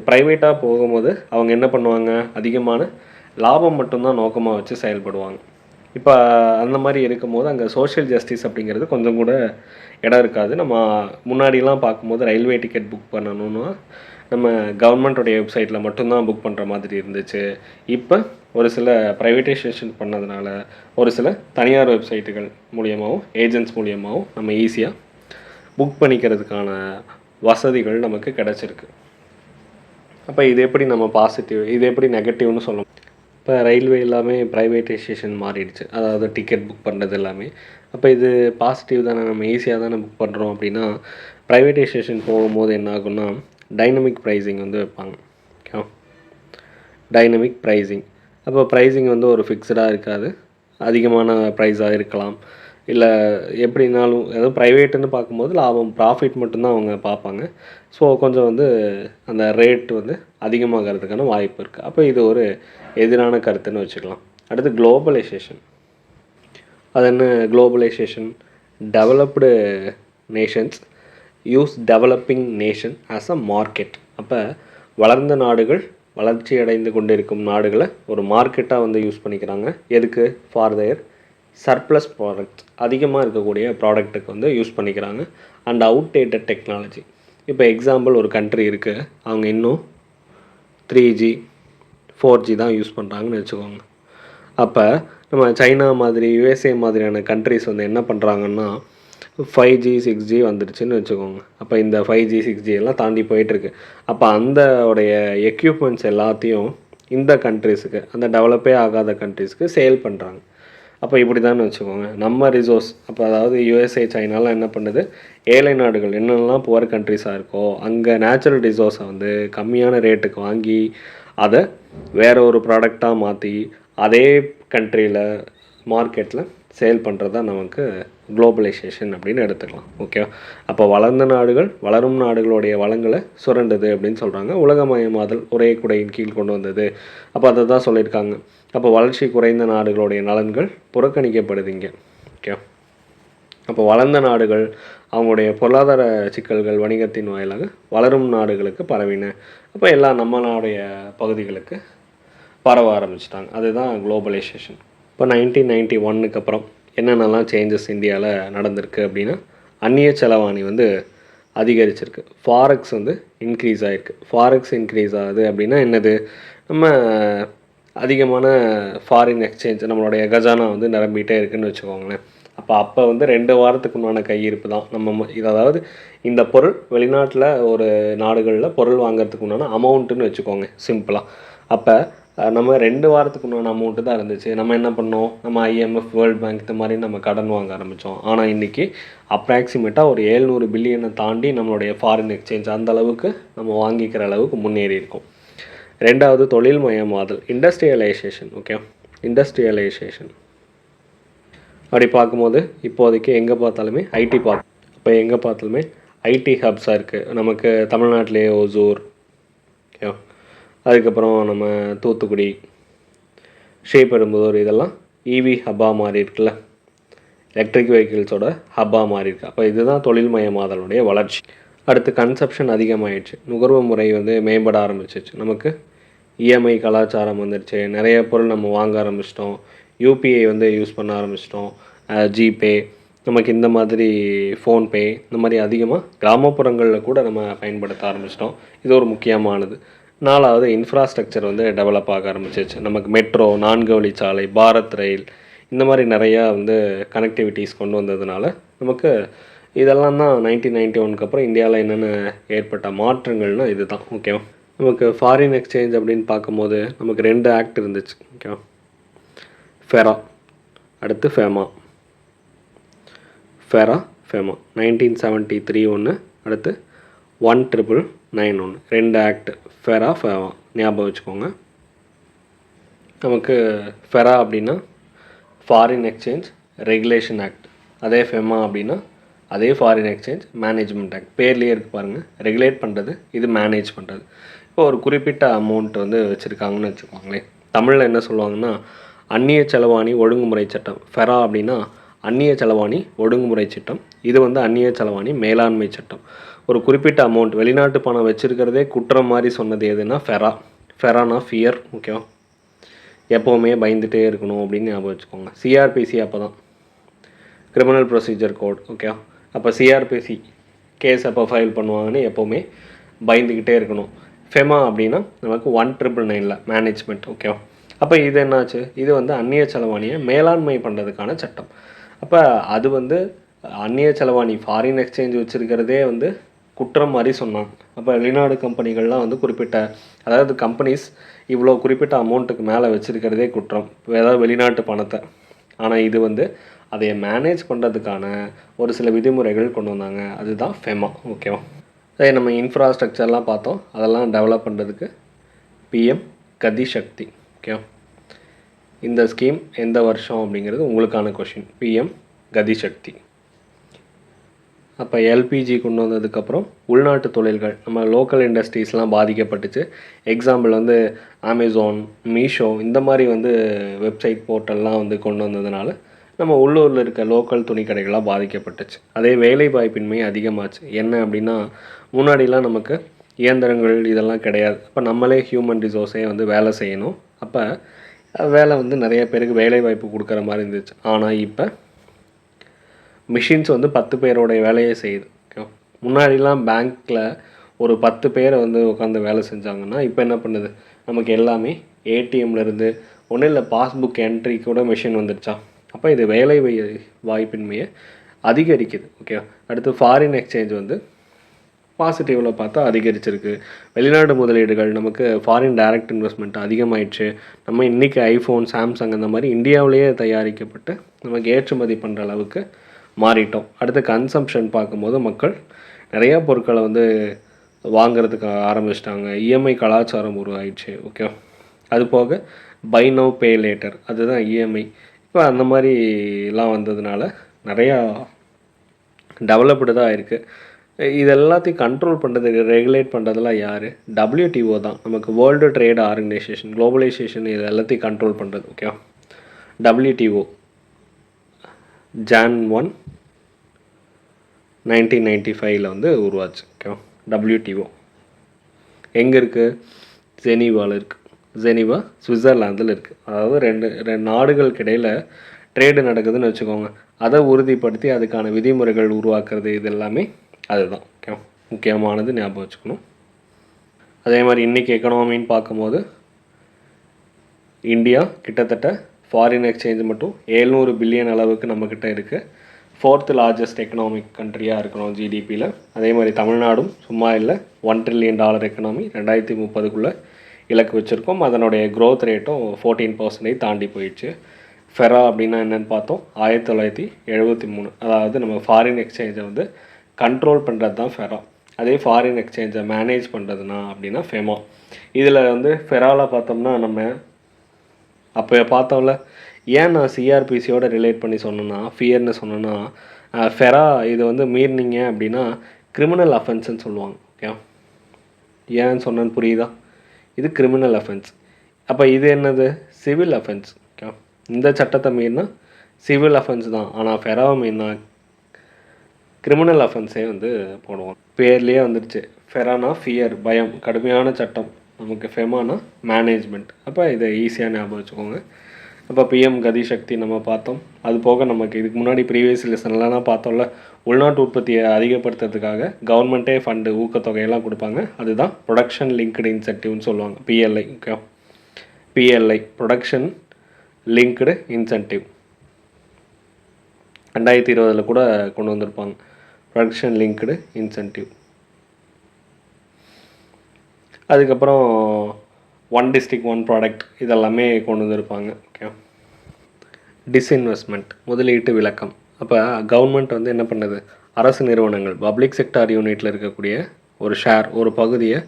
ப்ரைவேட்டாக போகும்போது அவங்க என்ன பண்ணுவாங்க? அதிகமான லாபம் மட்டும்தான் நோக்கமாக வச்சு செயல்படுவாங்க. இப்போ அந்த மாதிரி இருக்கும்போது அங்கே சோஷியல் ஜஸ்டிஸ் அப்படிங்கிறது கொஞ்சம் கூட இடம் இருக்காது. நம்ம முன்னாடிலாம் பார்க்கும்போது ரயில்வே டிக்கெட் புக் பண்ணணுன்னா நம்ம கவர்மெண்ட்டோடைய வெப்சைட்டில் மட்டும்தான் புக் பண்ணுற மாதிரி இருந்துச்சு. இப்போ ஒரு சில ப்ரைவேட்டைசேஷன் பண்ணதுனால ஒரு சில தனியார் வெப்சைட்டுகள் மூலியமாகவும் ஏஜென்ட்ஸ் மூலியமாகவும் நம்ம ஈஸியாக புக் பண்ணிக்கிறதுக்கான வசதிகள் நமக்கு கிடச்சிருக்கு. அப்போ இது எப்படி நம்ம பாசிட்டிவ், இது எப்படி நெகட்டிவ்னு சொல்லணும்? இப்போ ரயில்வே எல்லாமே ப்ரைவேட்டைசேஷன் மாறிடுச்சு, அதாவது டிக்கெட் புக் பண்ணுறது எல்லாமே. அப்போ இது பாசிட்டிவ் தானே, நம்ம ஈஸியாக தானே புக் பண்ணுறோம் அப்படின்னா, ப்ரைவேட்டைசேஷன் போகும்போது என்ன ஆகுன்னா டைனமிக் ப்ரைஸிங் வந்து வைப்பாங்க. Okay, dynamic pricing. அப்போ ப்ரைஸிங் வந்து ஒரு ஃபிக்ஸ்டாக இருக்காது, அதிகமான ப்ரைஸாக இருக்கலாம், இல்லை எப்படின்னாலும் ஏதாவது ப்ரைவேட்டுன்னு பார்க்கும்போது லாபம் ப்ராஃபிட் மட்டும்தான் அவங்க பார்ப்பாங்க. ஸோ கொஞ்சம் வந்து அந்த ரேட் வந்து அதிகமாகிறதுக்கான வாய்ப்பு இருக்குது. அப்போ இது ஒரு எதிரான கருத்துன்னு வச்சுக்கலாம். அடுத்து குளோபலைசேஷன். அது என்ன globalization? Developed nations use developing nation as a market. அப்போ வளர்ந்த நாடுகள் வளர்ச்சி அடைந்து கொண்டு இருக்கும் நாடுகளை ஒரு மார்க்கெட்டாக வந்து யூஸ் பண்ணிக்கிறாங்க. எதுக்கு? ஃபார் தேர் சர்ப்ளஸ் ப்ராடக்ட், அதிகமாக இருக்கக்கூடிய ப்ராடக்ட்டுக்கு வந்து யூஸ் பண்ணிக்கிறாங்க. And outdated technology. இப்போ எக்ஸாம்பிள் ஒரு கண்ட்ரி இருக்குது, அவங்க இன்னும் 3G 4G தான் யூஸ் பண்ணுறாங்கன்னு வச்சுக்கோங்க. அப்போ நம்ம சைனா மாதிரி USA மாதிரியான கண்ட்ரிஸ் வந்து என்ன பண்ணுறாங்கன்னா 5G 6G வந்துடுச்சுன்னு வச்சுக்கோங்க. அப்போ இந்த 5G 6G எல்லாம் தாண்டி போயிட்டுருக்கு. அப்போ அந்த உடைய எக்யூப்மெண்ட்ஸ் எல்லாத்தையும் இந்த கண்ட்ரிஸுக்கு, அந்த டெவலப்பே ஆகாத கண்ட்ரிஸ்க்கு சேல் பண்ணுறாங்க. அப்போ இப்படி தான் வச்சுக்கோங்க நம்ம ரிசோர்ஸ். அப்போ அதாவது USA சைனாலாம் என்ன பண்ணுது, ஏழை நாடுகள் என்னென்னலாம் புவர் கண்ட்ரிஸாக இருக்கோ அங்கே நேச்சுரல் ரிசோர்ஸை வந்து கம்மியான ரேட்டுக்கு வாங்கி அதை வேறு ஒரு ப்ராடக்டாக மாற்றி அதே கண்ட்ரியில் மார்க்கெட்டில் சேல் பண்ணுறது தான் நமக்கு குளோபலைசேஷன் அப்படின்னு எடுத்துக்கலாம். ஓகே, அப்போ வளர்ந்த நாடுகள் வளரும் நாடுகளுடைய வளங்களை சுரண்டுது அப்படின்னு சொல்கிறாங்க. உலகமயமாதல் ஒரே குடையின் கீழ் கொண்டு வந்தது. அப்போ அதை தான் சொல்லியிருக்காங்க. அப்போ வளர்ச்சி குறைந்த நாடுகளுடைய நலன்கள் புறக்கணிக்கப்படுதுங்க. ஓகே, அப்போ வளர்ந்த நாடுகள் அவங்களுடைய பொருளாதார சிக்கல்கள் வணிகத்தின் வாயிலாக வளரும் நாடுகளுக்கு பரவின. அப்போ எல்லாம் நம்மளுடைய பகுதிகளுக்கு பரவ ஆரம்பிச்சிட்டாங்க. அதுதான் குளோபலைசேஷன். இப்போ 1991 அப்புறம் என்னென்னலாம் சேஞ்சஸ் இந்தியாவில் நடந்திருக்கு அப்படின்னா, அந்நிய செலவாணி வந்து அதிகரிச்சிருக்கு, ஃபாரெக்ஸ் வந்து இன்க்ரீஸ் ஆகிருக்கு. ஃபாரெக்ஸ் இன்க்ரீஸ் ஆகுது அப்படின்னா என்னது? நம்ம அதிகமான ஃபாரின் எக்ஸ்சேஞ்ச், நம்மளுடைய கஜானா வந்து நிரம்பிகிட்டே இருக்குதுன்னு வச்சுக்கோங்களேன். அப்போ வந்து 2 வாரத்துக்கு உண்டான கையிருப்பு தான் நம்ம இது. அதாவது இந்த பொருள் வெளிநாட்டில் ஒரு நாடுகளில் பொருள் வாங்கிறதுக்கு உண்டான அமௌண்ட்டுன்னு வச்சுக்கோங்க சிம்பிளாக. அப்போ நம்ம 2 வாரத்துக்கு உண்டான அமௌண்ட்டு தான் இருந்துச்சு. நம்ம என்ன பண்ணோம்? நம்ம IMF, வேர்ல்டு பேங்க் இந்த மாதிரி நம்ம கடன் வாங்க ஆரம்பித்தோம். ஆனால் இன்றைக்கி அப்ராக்சிமேட்டாக ஒரு 700 பில்லியனை தாண்டி நம்மளுடைய ஃபாரின் எக்ஸ்சேஞ்ச் அந்த அளவுக்கு நம்ம வாங்கிக்கிற அளவுக்கு முன்னேறி இருக்கும். ரெண்டாவது தொழில்மயமாதல், இண்டஸ்ட்ரியலைசேஷன். ஓகே, இண்டஸ்ட்ரியலைசேஷன் அப்படி பார்க்கும்போது இப்போதைக்கு எங்கே பார்த்தாலுமே ஐடி இப்போ எங்கே பார்த்தாலுமே ஐடி ஹப்ஸாக இருக்குது. நமக்கு தமிழ்நாட்டிலே ஓசூர், ஓகே, அதுக்கப்புறம் நம்ம தூத்துக்குடி, ஸ்ரீபெரும்புதூர், இதெல்லாம் EV ஹப்பாக மாறி இருக்குல்ல, எலக்ட்ரிக் வெஹிக்கிள்ஸோட ஹப்பாக மாறி இருக்கு. அப்போ இதுதான் தொழில்மயமாதலுடைய வளர்ச்சி. அடுத்து கன்சப்ஷன் அதிகமாகிடுச்சு, நுகர்வு முறை வந்து மேம்பட ஆரம்பிச்சிச்சு, நமக்கு EMI கலாச்சாரம் வந்துடுச்சு, நிறைய பொருள் நம்ம வாங்க ஆரம்பிச்சிட்டோம், UPI வந்து யூஸ் பண்ண ஆரம்பிச்சிட்டோம், ஜிபே, நமக்கு இந்த மாதிரி ஃபோன்பே, இந்த மாதிரி அதிகமாக கிராமப்புறங்களில் கூட நம்ம பயன்படுத்த ஆரம்பிச்சிட்டோம். இது ஒரு முக்கியமானது. 4வது இன்ஃப்ராஸ்ட்ரக்சர் வந்து டெவலப் ஆக ஆரம்பிச்சிச்சு. நமக்கு மெட்ரோ, 4 வழிச்சாலை, பாரத் ரயில், இந்த மாதிரி நிறையா வந்து கனெக்டிவிட்டிஸ் கொண்டு வந்ததுனால நமக்கு இதெல்லாம் தான் 1991க்கு அப்புறம் இந்தியாவில் என்னென்ன ஏற்பட்ட மாற்றங்கள்னால் இது தான். ஓகேவா. நமக்கு ஃபாரின் எக்ஸ்சேஞ்ச் அப்படின்னு பார்க்கும்போது நமக்கு 2 ஆக்ட் இருந்துச்சு. ஓகேவா. ஃபெரா, அடுத்து ஃபேமா. ஃபெரா, ஃபேமா 1973 ஒன்று, அடுத்து 1999 ஒன்று. 2 ஆக்ட் ஃபெரா, ஃபேமா ஞாபகம் வச்சுக்கோங்க. நமக்கு ஃபெரா அப்படின்னா ஃபாரின் எக்ஸ்சேஞ்ச் ரெகுலேஷன் ஆக்ட், அதே ஃபெமா அப்படின்னா அதே ஃபாரின் எக்ஸ்சேஞ்ச் மேனேஜ்மெண்ட் ஆக்ட். பேர்லேயே இருக்குது பாருங்கள், ரெகுலேட் பண்ணுறது, இது மேனேஜ் பண்ணுறது. இப்போ ஒரு குறிப்பிட்ட அமௌண்ட் வந்து வச்சுருக்காங்கன்னு வச்சுக்கோங்களேன். தமிழில் என்ன சொல்லுவாங்கன்னா அந்நிய செலவாணி ஒழுங்குமுறை சட்டம். ஃபெரா அப்படின்னா அந்நிய செலவாணி ஒழுங்குமுறை சட்டம், இது வந்து அந்நிய செலவாணி மேலாண்மை சட்டம். ஒரு குறிப்பிட்ட அமௌண்ட் வெளிநாட்டு பணம் வச்சுருக்கிறதே குற்றம் மாதிரி சொன்னது எதுனா ஃபெரா. ஃபெரானா ஃபியர். ஓகேவா. எப்போவுமே பயந்துகிட்டே இருக்கணும் அப்படின்னு ஞாபகம் வச்சுக்கோங்க. சிஆர்பிசி அப்போ தான் கிரிமினல் ப்ரொசீஜர் கோட். ஓகேவா. அப்போ சிஆர்பிசி கேஸ் அப்போ ஃபைல் பண்ணுவாங்கன்னு எப்போவுமே பயந்துக்கிட்டே இருக்கணும். ஃபெமா அப்படின்னா நமக்கு 1999 மேனேஜ்மெண்ட். ஓகேவா. அப்போ இது என்னாச்சு, இது வந்து அந்நிய செலவாணியை மேலாண்மை பண்ணுறதுக்கான சட்டம். அப்போ அது வந்து அந்நிய செலவாணி ஃபாரின் எக்ஸ்சேஞ்ச் வச்சுருக்கிறதே வந்து குற்றம் மாதிரி சொன்னாங்க. அப்போ வெளிநாடு கம்பெனிகள்லாம் வந்து குறிப்பிட்ட, அதாவது கம்பெனிஸ் இவ்வளோ குறிப்பிட்ட அமௌண்ட்டுக்கு மேலே வச்சுருக்கிறதே குற்றம், ஏதாவது வெளிநாட்டு பணத்தை. ஆனால் இது வந்து அதை மேனேஜ் பண்ணுறதுக்கான ஒரு சில விதிமுறைகள் கொண்டு வந்தாங்க, அதுதான் ஃபெமா. ஓகேவா. அதே நம்ம இன்ஃப்ராஸ்ட்ரக்சர்லாம் பார்த்தோம், அதெல்லாம் டெவலப் பண்ணுறதுக்கு பிஎம் கதி சக்தி. ஓகேவா. இந்த ஸ்கீம் எந்த வருஷம் அப்படிங்கிறது உங்களுக்கான கொஷின். பிஎம் கதி சக்தி. அப்போ எல்பிஜி கொண்டு வந்ததுக்கப்புறம் உள்நாட்டு தொழில்கள், நம்ம லோக்கல் இண்டஸ்ட்ரீஸ்லாம் பாதிக்கப்பட்டுச்சு. எக்ஸாம்பிள் வந்து அமேசான், மீஷோ இந்த மாதிரி வந்து வெப்சைட் போர்ட்டல்லாம் வந்து கொண்டு வந்ததுனால நம்ம உள்ளூரில் இருக்க லோக்கல் துணி கடைகளாக பாதிக்கப்பட்டுச்சு. அதே வேலை வாய்ப்பின்மை அதிகமாச்சு. என்ன அப்படின்னா முன்னாடிலாம் நமக்கு இயந்திரங்கள் இதெல்லாம் கிடையாது. அப்போ நம்மளே ஹியூமன் ரிசோர்ஸே வந்து வேலை செய்யணும். அப்போ வேலை வந்து நிறைய பேருக்கு வேலை வாய்ப்பு கொடுக்குற மாதிரி இருந்துச்சு. ஆனால் இப்போ மிஷின்ஸ் வந்து 10 பேரோடைய வேலையை செய்யுது. ஓகே. முன்னாடிலாம் பேங்க்கில் ஒரு 10 பேரை வந்து உட்காந்து வேலை செஞ்சாங்கன்னா இப்போ என்ன பண்ணுது, நமக்கு எல்லாமே ஏடிஎம்லேருந்து ஒன்றும் இல்லை, பாஸ்புக் என்ட்ரி கூட மிஷின் வந்துடுச்சா. அப்போ இது வேலை வாய்ப்பின்மையை அதிகரிக்குது. ஓகே. அடுத்து ஃபாரின் எக்ஸ்சேஞ்ச் வந்து பாசிட்டிவில் பார்த்தா அதிகரிச்சிருக்கு. வெளிநாடு முதலீடுகள், நமக்கு ஃபாரின் டைரக்ட் இன்வெஸ்ட்மெண்ட் அதிகமாயிடுச்சு. நம்ம இன்றைக்கி ஐஃபோன், சாம்சங் அந்த மாதிரி இந்தியாவிலேயே தயாரிக்கப்பட்டு நமக்கு ஏற்றுமதி பண்ணுற அளவுக்கு மாறிட்டோம். அடுத்து கன்சம்ஷன் பார்க்கும்போது மக்கள் நிறையா பொருட்களை வந்து வாங்கிறதுக்கு ஆரம்பிச்சிட்டாங்க. இஎம்ஐ கலாச்சாரம் உருவாயிடுச்சு. ஓகே. அது போக பை நவ் பே லேட்டர், அதுதான் இஎம்ஐ. இப்போ அந்த மாதிரிலாம் வந்ததுனால நிறையா டெவலப்டு தான் இருக்குது. இது எல்லாத்தையும் கண்ட்ரோல் பண்ணுறது, ரெகுலேட் பண்ணுறதுலாம் யார்? WTO தான். நமக்கு வேர்ல்டு ட்ரேட் ஆர்கனைசேஷன், குளோபலைசேஷன் இது எல்லாத்தையும் கண்ட்ரோல் பண்ணுறது. ஓகே. WTO Jan 1 1995 வந்து உருவாச்சு. ஓகே. WTO எங்கே இருக்குது? ஜெனீவாவில் இருக்குது. ஜெனீவா சுவிட்சர்லாந்தில் இருக்குது. அதாவது ரெண்டு நாடுகளுக்கு இடையில் ட்ரேடு நடக்குதுன்னு வச்சுக்கோங்க. அதை உறுதிப்படுத்தி அதுக்கான விதிமுறைகள் உருவாக்குறது, இது எல்லாமே அதுதான். ஓகே. முக்கியமானது, ஞாபகம் வச்சுக்கணும். அதே மாதிரி இன்றைக்கி எக்கனாமின்னு பார்க்கும்போது இந்தியா கிட்டத்தட்ட ஃபாரின் எக்ஸ்சேஞ்ச் மட்டும் 700 பில்லியன் அளவுக்கு நம்மக்கிட்ட இருக்குது. 4th லார்ஜஸ்ட் எக்கனாமிக் கண்ட்ரியாக இருக்கிறோம் ஜிடிபியில். அதே மாதிரி தமிழ்நாடும் சும்மா இல்லை, $1 trillion எக்கனாமி 2030க்குள்ளே இலக்கு வச்சுருக்கோம். அதனுடைய க்ரோத் ரேட்டும் 14% தாண்டி போயிடுச்சு. ஃபெரா அப்படின்னா என்னென்னு பார்த்தோம், 1973. அதாவது நம்ம ஃபாரின் எக்ஸ்சேஞ்சை வந்து கண்ட்ரோல் பண்ணுறது தான் ஃபெரா. அதே ஃபாரின் எக்ஸ்சேஞ்சை மேனேஜ் பண்ணுறதுனா அப்படின்னா ஃபெமா. இதில் வந்து ஃபெராவில் பார்த்தோம்னா நம்ம அப்போ பார்த்தோம்ல, ஏன் நான் சிஆர்பிசியோட ரிலேட் பண்ணி சொன்னேன்னா, ஃபியர்னு சொன்னேன்னா, ஃபெரா இது வந்து மீறினீங்க அப்படின்னா கிரிமினல் அஃபென்ஸ்ன்னு சொல்லுவாங்க. ஓகே. ஏன்னு சொன்னேன்னு புரியுதா? இது கிரிமினல் அஃபென்ஸ். அப்போ இது என்னது? Civil offence. ஓகே. இந்த சட்டத்தை மீறினா சிவில் அஃபென்ஸ் தான். ஆனால் ஃபெராவை மீறினா கிரிமினல் அஃபென்ஸே வந்து போடுவோம். பேர்லேயே வந்துடுச்சு, ஃபெரானா ஃபியர், பயம், கடுமையான சட்டம். நமக்கு ஃபெமானா மேனேஜ்மெண்ட். அப்போ இதை ஈஸியாக ஞாபகம் வச்சுக்கோங்க. அப்போ பிஎம் கதி சக்தி நம்ம பார்த்தோம். அது போக நமக்கு இதுக்கு முன்னாடி ப்ரீவியஸ் லெசன்லாம் பார்த்தோம்ல, உள்நாட்டு உற்பத்தியை அதிகப்படுத்துறதுக்காக கவர்மெண்ட்டே ஃபண்டு ஊக்கத்தொகையெல்லாம் கொடுப்பாங்க. அதுதான் ப்ரொடக்ஷன் லிங்க்டு இன்சென்டிவ்னு சொல்லுவாங்க, PLI. Okay. PLI production linked incentive. 2020 கூட கொண்டு வந்திருப்பாங்க ப்ரொடக்ஷன் லிங்க்டு இன்சென்டிவ். அதுக்கப்புறம் ஒன் டிஸ்ட்ரிக்ட் ஒன் ப்ராடக்ட் இதெல்லாமே கொண்டு வந்திருப்பாங்க. ஓகே. டிஸ்இன்வெஸ்ட்மெண்ட் முதலீட்டு விளக்கம். அப்போ கவர்மெண்ட் வந்து என்ன பண்ணுது, அரசு நிறுவனங்கள் பப்ளிக் செக்டார் யூனிட்டில் இருக்கக்கூடிய ஒரு ஷேர் ஒரு பகுதியை